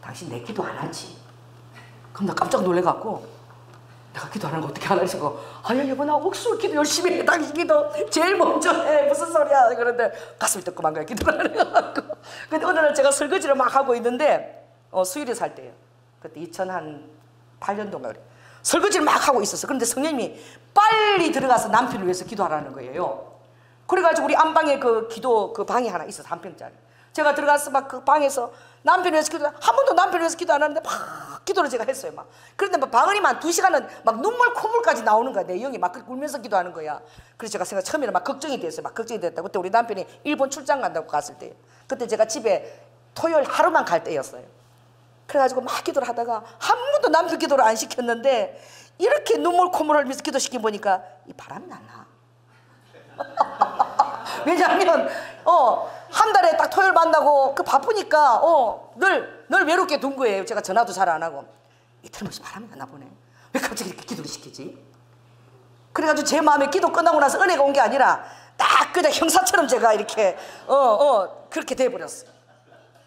당신 내 기도 안 하지? 그럼 나 깜짝 놀래갖고 내가 기도하는 거 어떻게 하나 싶고 아니 여보 나 옥수수 기도 열심히 해. 당신 기도 제일 먼저 해. 무슨 소리야. 그런데 가슴이 뜨끔한 거야. 기도를 안 해갖고. 근데 어느 날 제가 설거지를 막 하고 있는데 수일에 살 때예요. 그때 2008년도인가 그래. 설거지를 막 하고 있었어. 그런데 성령님이 빨리 들어가서 남편을 위해서 기도하라는 거예요. 그래가지고 우리 안방에 그 기도 그 방이 하나 있어서 한 평짜리. 제가 들어가서 막 그 방에서 남편을 위해서 기도 한 번도 남편을 위해서 기도 안 하는데 막 기도를 제가 했어요. 막 그런데 막 방언이만 2시간은 막 눈물 콧물까지 나오는 거야. 내 영이 막 울면서 기도하는 거야. 그래서 제가 처음에는 막 걱정이 됐어요. 막 걱정이 됐다. 그때 우리 남편이 일본 출장 간다고 갔을 때 그때 제가 집에 토요일 하루만 갈 때였어요. 그래가지고 막 기도를 하다가 한 번도 남편 기도를 안 시켰는데 이렇게 눈물 콧물 흘리면서 기도시켜 보니까 이 바람이 났나? 왜냐하면 한 달에 딱 토요일 만나고 그 바쁘니까 늘 외롭게 둔 거예요. 제가 전화도 잘 안 하고 이틀 뭐지 바람이 났나 보네. 왜 갑자기 이렇게 기도를 시키지? 그래가지고 제 마음에 기도 끝나고 나서 은혜가 온 게 아니라 딱 그냥 형사처럼 제가 이렇게 그렇게 돼버렸어요.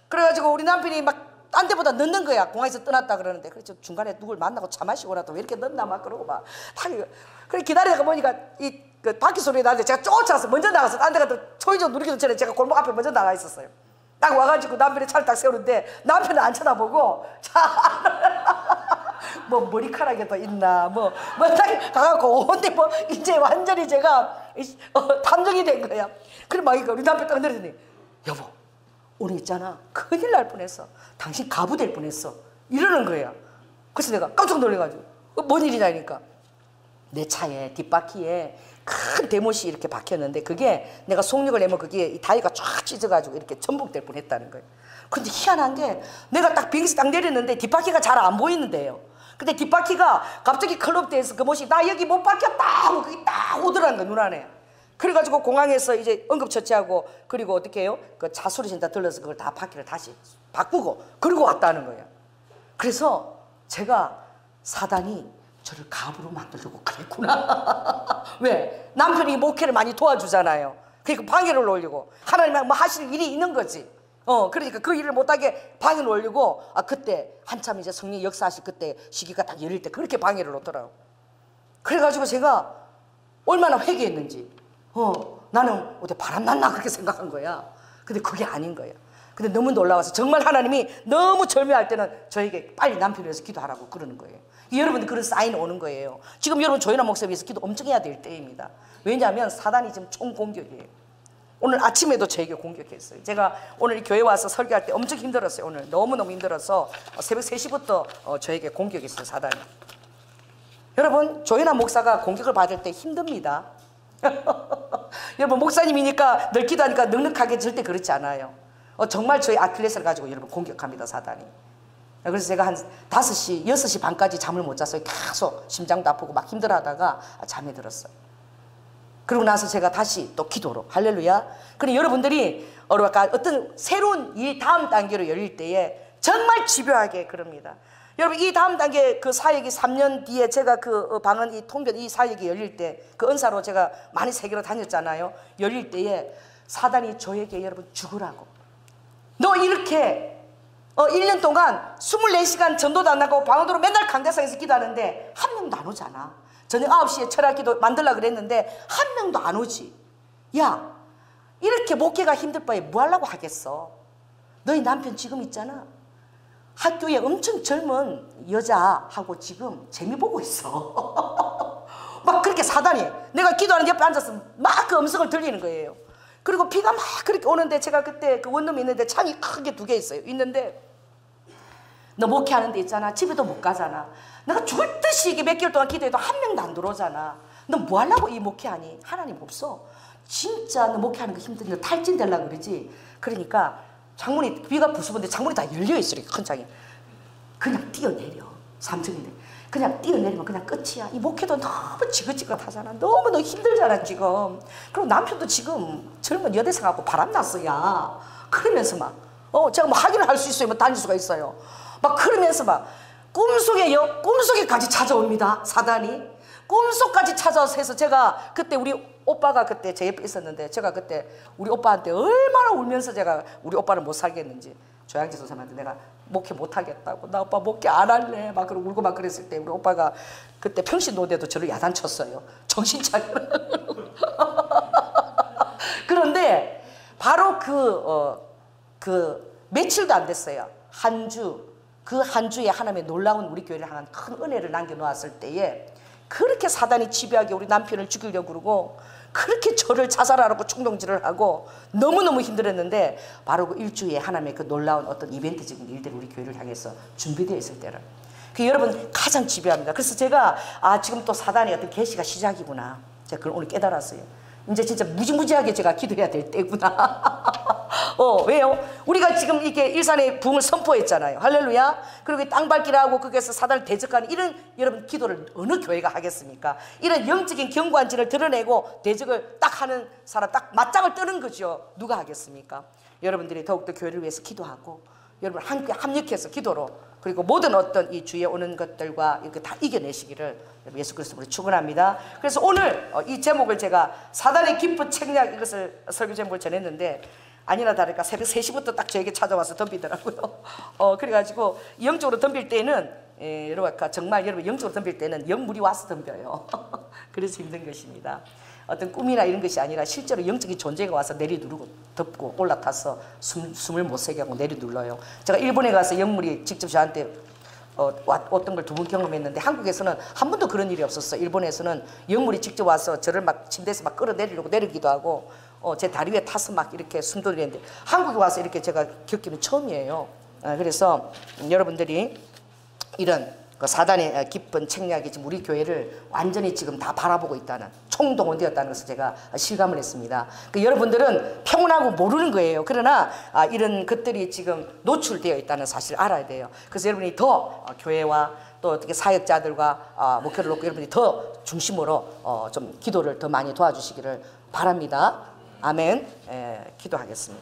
그래가지고 우리 남편이 막 딴 데보다 늦는 거야. 공항에서 떠났다 그러는데 그래서 중간에 누굴 만나고 차 마시고라도 왜 이렇게 늦나 막 그러고 막 그래 기다리다가 보니까 그 바퀴 소리 나는데 제가 쫓아서 먼저 나가서 딴 데 가서 초인종 누르기도 전에 제가 골목 앞에 먼저 나가 있었어요. 딱 와가지고 남편이 차를 딱 세우는데 남편은 안 쳐다보고 뭐 머리카락에도 있나 딱 가갖고 근데 이제 완전히 제가 탐정이 된 거야. 그래 막 우리 남편 딱 내리더니 여보 오늘 있잖아 큰일 날 뻔했어. 당신 가부 될 뻔했어. 이러는 거야. 그래서 내가 깜짝 놀래가지고 뭔 일이냐니까 내 차에 뒷바퀴에 큰 대못이 이렇게 박혔는데 그게 내가 속력을 내면 그게 다리가 쫙 찢어가지고 이렇게 전복될 뻔했다는 거예요. 근데 희한한 게 내가 딱 비행기에서 딱 내렸는데 뒷바퀴가 잘 안 보이는데요. 근데 뒷바퀴가 갑자기 클럽대에서 그 못이 나 여기 못 박혔다 하고 그게 딱 오더라는 거야 눈안에. 그래가지고 공항에서 이제 응급처치하고 그리고 어떻게 해요? 그 차수리신 다 들러서 그걸 다 바퀴를 다시 바꾸고 그러고 왔다는 거예요. 그래서 제가 사단이 저를 갑으로 만들려고 그랬구나. 왜? 남편이 목회를 많이 도와주잖아요. 그러니까 방해를 올리고 하나님이 뭐 하실 일이 있는 거지. 그러니까 그 일을 못하게 방해를 올리고, 그때 한참 이제 성령 역사하실 그때 시기가 딱 열릴 때 그렇게 방해를 놓더라고. 그래가지고 제가 얼마나 회개했는지, 나는 어디 바람났나 그렇게 생각한 거야. 근데 그게 아닌 거야. 근데 너무 놀라워서 정말 하나님이 너무 절묘할 때는 저에게 빨리 남편을 위해서 기도하라고 그러는 거예요. 여러분들 그런 사인이 오는 거예요. 지금 여러분 조연아 목사를 위해서 기도 엄청 해야 될 때입니다. 왜냐하면 사단이 지금 총공격이에요. 오늘 아침에도 저에게 공격했어요. 제가 오늘 교회 와서 설교할 때 엄청 힘들었어요. 오늘 너무너무 힘들어서 새벽 3시부터 저에게 공격했어요, 사단이. 여러분, 조연아 목사가 공격을 받을 때 힘듭니다. 여러분, 목사님이니까 늘 기도하니까 넉넉하게 절대 그렇지 않아요. 정말 저희 아킬레스를 가지고 여러분 공격합니다, 사단이. 그래서 제가 한 5시, 6시 반까지 잠을 못 잤어요. 계속 심장도 아프고 막 힘들어하다가 잠에 들었어요. 그러고 나서 제가 다시 또 기도로, 할렐루야. 그럼 여러분들이 어떤 새로운 이 다음 단계로 열릴 때에 정말 집요하게 그럽니다. 여러분, 이 다음 단계 그 사역이 3년 뒤에 제가 그 방언 이 통변 이 사역이 열릴 때 그 은사로 제가 많이 세계로 다녔잖아요. 열릴 때에 사단이 저에게 여러분 죽으라고, 너 이렇게 1년 동안 24시간 전도도 안 나가고 방언으로 맨날 강대상에서 기도하는데 한 명도 안 오잖아. 저녁 9시에 철학 기도 만들려고 그랬는데 한 명도 안 오지. 야, 이렇게 목회가 힘들 바에 뭐 하려고 하겠어. 너희 남편 지금 있잖아, 학교에 엄청 젊은 여자하고 지금 재미 보고 있어. 막 그렇게 사단이, 내가 기도하는 옆에 앉아서 막 그 음성을 들리는 거예요. 그리고 비가 막 그렇게 오는데 제가 그때 그 원룸이 있는데 창이 크게 2개 있어요. 있는데 너 목회하는 데 있잖아, 집에도 못 가잖아. 내가 죽을 듯이 이게 몇 개월 동안 기도해도 한 명도 안 들어오잖아. 너 뭐 하려고 이 목회하니? 하나님 없어. 진짜 너 목회하는 거 힘든데 너 탈진 되려고 그러지. 그러니까 창문이, 비가 부수는데 창문이 다 열려있어. 이렇게 큰 창이. 그냥 뛰어내려. 3층인데 그냥 뛰어내리면 그냥 끝이야. 이 목회도 너무 지긋지긋하잖아. 너무 너 힘들잖아 지금. 그리고 남편도 지금 젊은 여대생하고 바람났어. 야, 그러면서 막 제가 뭐 확인을 할 수 있어요, 뭐 다닐 수가 있어요. 막 그러면서 막 꿈속에까지 찾아옵니다, 사단이. 꿈속까지 찾아와서 해서 제가 그때 우리 오빠가 그때 제 옆에 있었는데 제가 그때 우리 오빠한테 얼마나 울면서 제가 우리 오빠를 못 살겠는지 조양지 선생님한테 내가 목회 못 하겠다고, 나 오빠 목회 안 할래 막 그러고 울고 막 그랬을 때 우리 오빠가 그때 평신노대도 저를 야단쳤어요. 정신 차려라. 그런데 바로 그 며칠도 안 됐어요. 그 한 주에 하나님의 놀라운 우리 교회를 향한 큰 은혜를 남겨놓았을 때에 그렇게 사단이 집요하게 우리 남편을 죽이려고 그러고 그렇게 저를 자살하라고 충동질을 하고 너무너무 힘들었는데 바로 그 일주에 하나님의 그 놀라운 어떤 이벤트적인 일들이 우리 교회를 향해서 준비되어 있을 때를, 그 여러분 가장 집요합니다. 그래서 제가 지금 또 사단의 어떤 계시가 시작이구나, 제가 그걸 오늘 깨달았어요. 이제 진짜 무지무지하게 제가 기도해야 될 때구나. 왜요? 우리가 지금 이게 일산의 부흥을 선포했잖아요. 할렐루야. 그리고 땅 밟기를 하고 거기에서 사단을 대적하는 이런 여러분 기도를 어느 교회가 하겠습니까? 이런 영적인 견고한지를 드러내고 대적을 딱 하는 사람, 딱 맞짱을 뜨는 거죠. 누가 하겠습니까? 여러분들이 더욱더 교회를 위해서 기도하고 여러분 함께 합력해서 기도로, 그리고 모든 어떤 이 주위에 오는 것들과 이렇게 다 이겨내시기를 예수 그리스도로 축원합니다. 그래서 오늘 이 제목을 제가 사단의 깊은 책략, 이것을 설교 제목을 전했는데 아니나 다를까 새벽 3시부터 딱 저에게 찾아와서 덤비더라고요. 그래가지고 영적으로 덤빌 때는 여러분 정말 여러분 영적으로 덤빌 때는 영물이 와서 덤벼요. 그래서 힘든 것입니다. 어떤 꿈이나 이런 것이 아니라 실제로 영적인 존재가 와서 내리누르고 덮고 올라타서 숨을 못 쉬게 하고 내리눌러요. 제가 일본에 가서 영물이 직접 저한테 어떤 걸 2번 경험했는데 한국에서는 한 번도 그런 일이 없었어요. 일본에서는 영물이 직접 와서 저를 막 침대에서 막 끌어내리려고 내리기도 하고 제 다리 위에 타서 막 이렇게 숨 돌리는데 한국에 와서 이렇게 제가 겪기는 처음이에요. 그래서 여러분들이 이런 그 사단의 깊은 책략이 지금 우리 교회를 완전히 지금 다 바라보고 있다는, 총동원되었다는 것을 제가 실감을 했습니다. 여러분들은 평온하고 모르는 거예요. 그러나 이런 것들이 지금 노출되어 있다는 사실을 알아야 돼요. 그래서 여러분이 더 교회와 또 어떻게 사역자들과 목회를 놓고 여러분이 더 중심으로 좀 기도를 더 많이 도와주시기를 바랍니다. 아멘. 기도하겠습니다.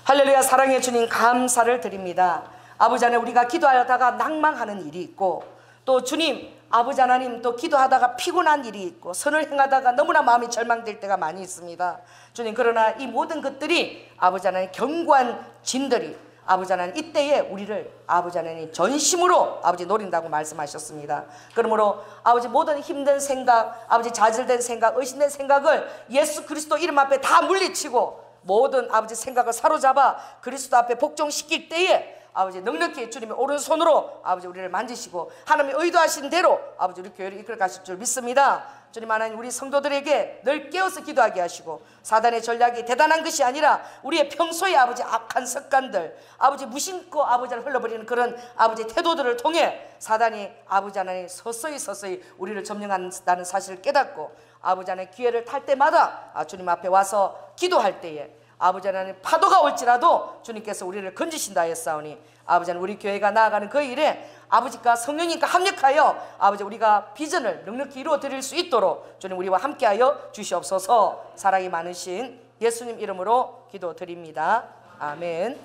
할렐루야. 사랑해 주님 감사를 드립니다. 아버지 하나님, 우리가 기도하다가 낭망하는 일이 있고, 또 주님 아버지 하나님, 또 기도하다가 피곤한 일이 있고, 선을 행하다가 너무나 마음이 절망될 때가 많이 있습니다. 주님, 그러나 이 모든 것들이 아버지 하나님 견고한 진들이 아버지 하나님 이때에 우리를 아버지 하나님 전심으로 아버지 노린다고 말씀하셨습니다. 그러므로 아버지 모든 힘든 생각, 아버지 좌절된 생각, 의심된 생각을 예수 그리스도 이름 앞에 다 물리치고 모든 아버지 생각을 사로잡아 그리스도 앞에 복종시킬 때에 아버지 넉넉히 주님의 오른손으로 아버지 우리를 만지시고 하나님의 의도하신 대로 아버지 우리 교회를 이끌어 가실 줄 믿습니다. 주님 하나님, 우리 성도들에게 늘 깨어서 기도하게 하시고, 사단의 전략이 대단한 것이 아니라 우리의 평소의 아버지 악한 습관들, 아버지 무심코 아버지를 흘러버리는 그런 아버지 태도들을 통해 사단이 아버지 하나님 서서히 우리를 점령한다는 사실을 깨닫고, 아버지 하나님 기회를 탈 때마다 주님 앞에 와서 기도할 때에 아버지 하나님 파도가 올지라도 주님께서 우리를 건지신다 했사오니, 아버지 하나님 우리 교회가 나아가는 그 일에 아버지과 성령님과 합력하여 아버지 우리가 비전을 넉넉히 이루어 드릴 수 있도록 주님 우리와 함께하여 주시옵소서. 사랑이 많으신 예수님 이름으로 기도드립니다. 아멘.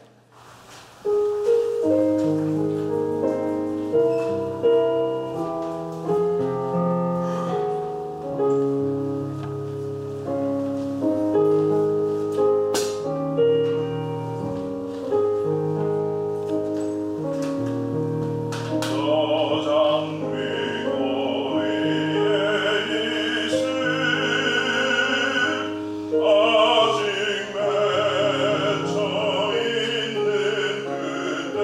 아직 맺혀 있는 그대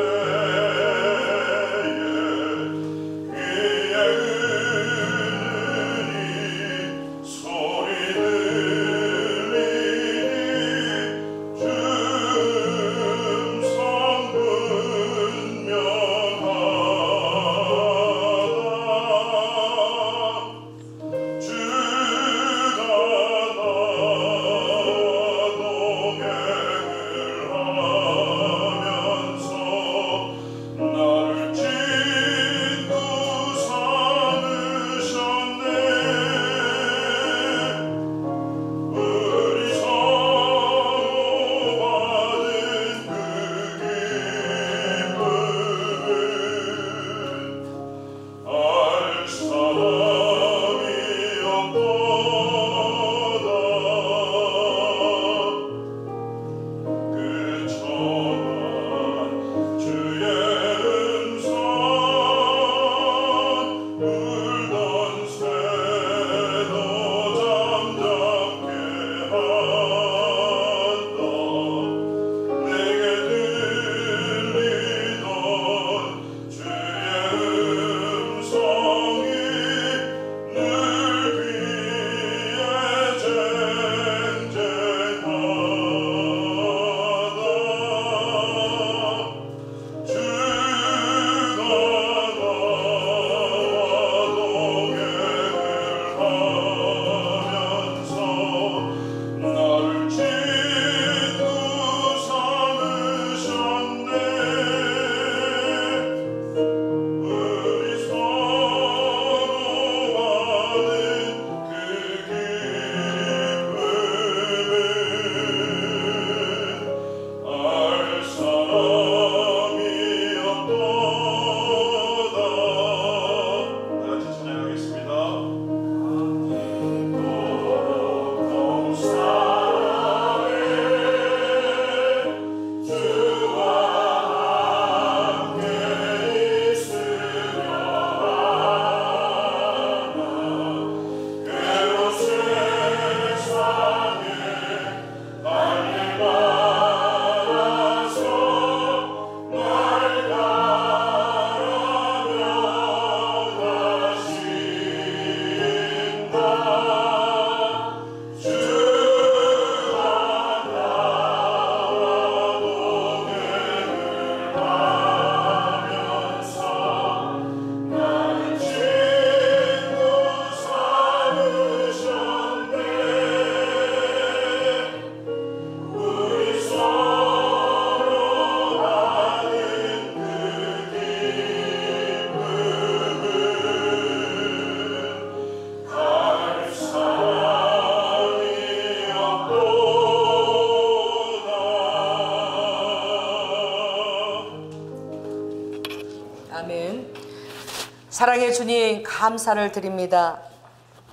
사랑의 주님, 감사를 드립니다.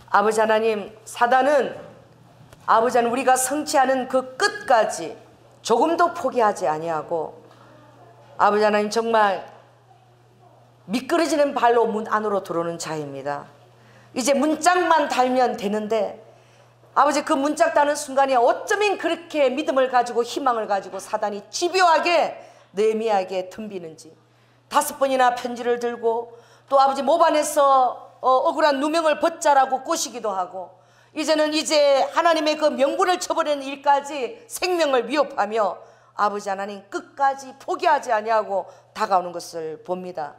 아버지 하나님, 사단은 아버지 하나님, 우리가 성취하는 그 끝까지 조금도 포기하지 아니하고 아버지 하나님, 정말 미끄러지는 발로 문 안으로 들어오는 자입니다. 이제 문짝만 달면 되는데 아버지, 그 문짝 다는 순간에 어쩌면 그렇게 믿음을 가지고 희망을 가지고 사단이 집요하게 느헤미야에게 덤비는지 5번이나 편지를 들고 또 아버지 모반에서 억울한 누명을 벗자라고 꼬시기도 하고 이제 하나님의 그 명분을 쳐버리는 일까지 생명을 위협하며 아버지 하나님 끝까지 포기하지 아니하고 다가오는 것을 봅니다.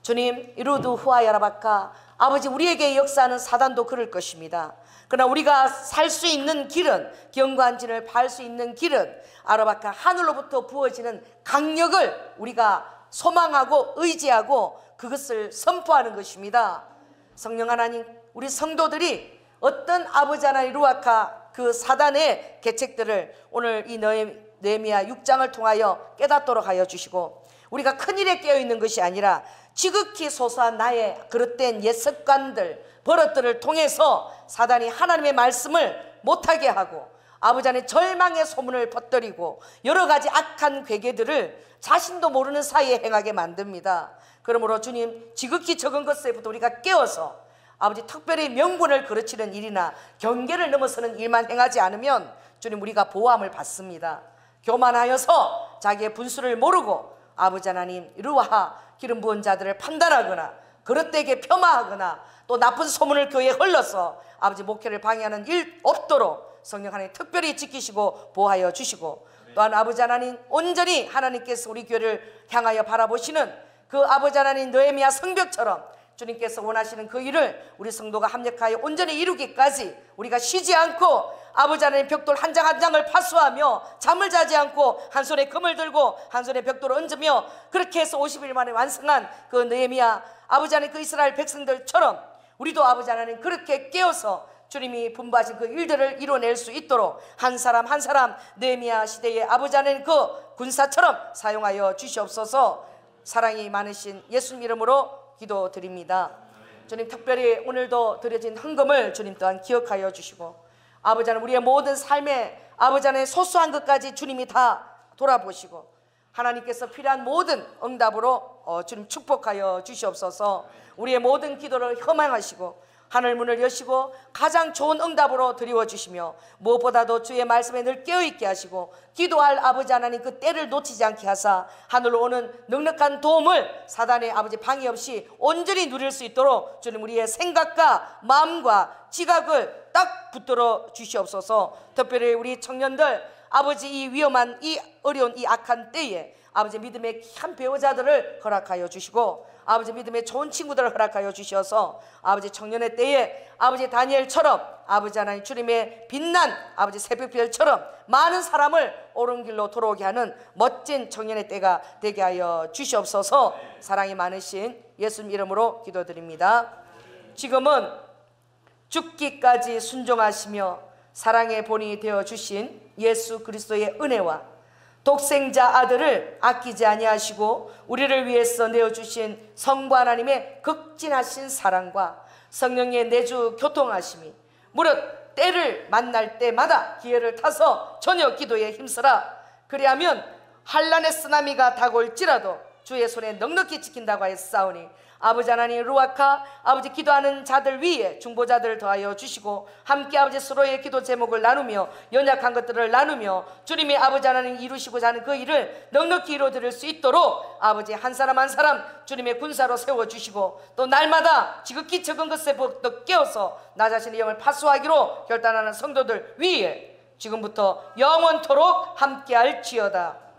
주님, 이루드 후아야라바카, 아버지, 우리에게 역사하는 사단도 그럴 것입니다. 그러나 우리가 살 수 있는 길은, 경관진을 발 수 있는 길은 아라바카, 하늘로부터 부어지는 강력을 우리가 소망하고 의지하고 그것을 선포하는 것입니다. 성령 하나님, 우리 성도들이 어떤 아버지 하나님 루아카 그 사단의 계책들을 오늘 이 느헤미야 6장을 통하여 깨닫도록 하여 주시고, 우리가 큰일에 깨어있는 것이 아니라 지극히 소소한 나의 그릇된 옛 습관들, 버릇들을 통해서 사단이 하나님의 말씀을 못하게 하고 아버지 하나님 절망의 소문을 퍼뜨리고 여러 가지 악한 괴계들을 자신도 모르는 사이에 행하게 만듭니다. 그러므로 주님, 지극히 적은 것에부터 우리가 깨어서 아버지 특별히 명분을 그르치는 일이나 경계를 넘어서는 일만 행하지 않으면 주님, 우리가 보호함을 받습니다. 교만하여서 자기의 분수를 모르고 아버지 하나님 루아하 기름 부은 자들을 판단하거나 그릇되게 폄하하거나 또 나쁜 소문을 교회에 흘러서 아버지 목회를 방해하는 일 없도록 성령 하나님 특별히 지키시고 보호하여 주시고, 또한 아버지 하나님 온전히 하나님께서 우리 교회를 향하여 바라보시는 그 아버지 하나님 느헤미야 성벽처럼 주님께서 원하시는 그 일을 우리 성도가 합력하여 온전히 이루기까지 우리가 쉬지 않고 아버지 하나님 벽돌 한 장 한 장을 파수하며 잠을 자지 않고 한 손에 금을 들고 한 손에 벽돌을 얹으며 그렇게 해서 50일 만에 완성한 그 느헤미야 아버지 하나님 그 이스라엘 백성들처럼 우리도 아버지 하나님 그렇게 깨어서 주님이 분부하신 그 일들을 이뤄낼 수 있도록 한 사람 한 사람 느헤미야 시대의 아버지 하나님 그 군사처럼 사용하여 주시옵소서. 사랑이 많으신 예수님 이름으로 기도드립니다. 주님, 특별히 오늘도 드려진 헌금을 주님 또한 기억하여 주시고 아버지 하나님 우리의 모든 삶에 아버지 하나님 소소한 것까지 주님이 다 돌아보시고 하나님께서 필요한 모든 응답으로 주님 축복하여 주시옵소서. 우리의 모든 기도를 혐망하시고 하늘 문을 여시고 가장 좋은 응답으로 드리워주시며 무엇보다도 주의 말씀에 늘 깨어있게 하시고 기도할 아버지 하나님 그 때를 놓치지 않게 하사 하늘로 오는 넉넉한 도움을 사단의 아버지 방해 없이 온전히 누릴 수 있도록 주님 우리의 생각과 마음과 지각을 딱 붙들어 주시옵소서. 특별히 우리 청년들 아버지 이 위험한 이 어려운 이 악한 때에 아버지 믿음의 귀한 배우자들을 허락하여 주시고 아버지 믿음의 좋은 친구들을 허락하여 주셔서 아버지 청년의 때에 아버지 다니엘처럼 아버지 하나님 주님의 빛난 아버지 새벽별처럼 많은 사람을 옳은 길로 돌아오게 하는 멋진 청년의 때가 되게 하여 주시옵소서. 사랑이 많으신 예수님 이름으로 기도드립니다. 지금은 죽기까지 순종하시며 사랑의 본이 되어 주신 예수 그리스도의 은혜와 독생자 아들을 아끼지 아니하시고 우리를 위해서 내어주신 성부 하나님의 극진하신 사랑과 성령의 내주 교통하심이 무릇 때를 만날 때마다 기회를 타서 전혀 기도에 힘쓰라. 그리하면 환난의 쓰나미가 다가올지라도 주의 손에 넉넉히 지킨다고 하였사오니 아버지 하나님 루아카 아버지 기도하는 자들 위에 중보자들을 더하여 주시고 함께 아버지 서로의 기도 제목을 나누며 연약한 것들을 나누며 주님이 아버지 하나님 이루시고자 하는 그 일을 넉넉히 이루어드릴 수 있도록 아버지 한 사람 한 사람 주님의 군사로 세워주시고 또 날마다 지극히 적은 것에부터 깨어서 나 자신의 영을 파수하기로 결단하는 성도들 위에 지금부터 영원토록 함께할지어다.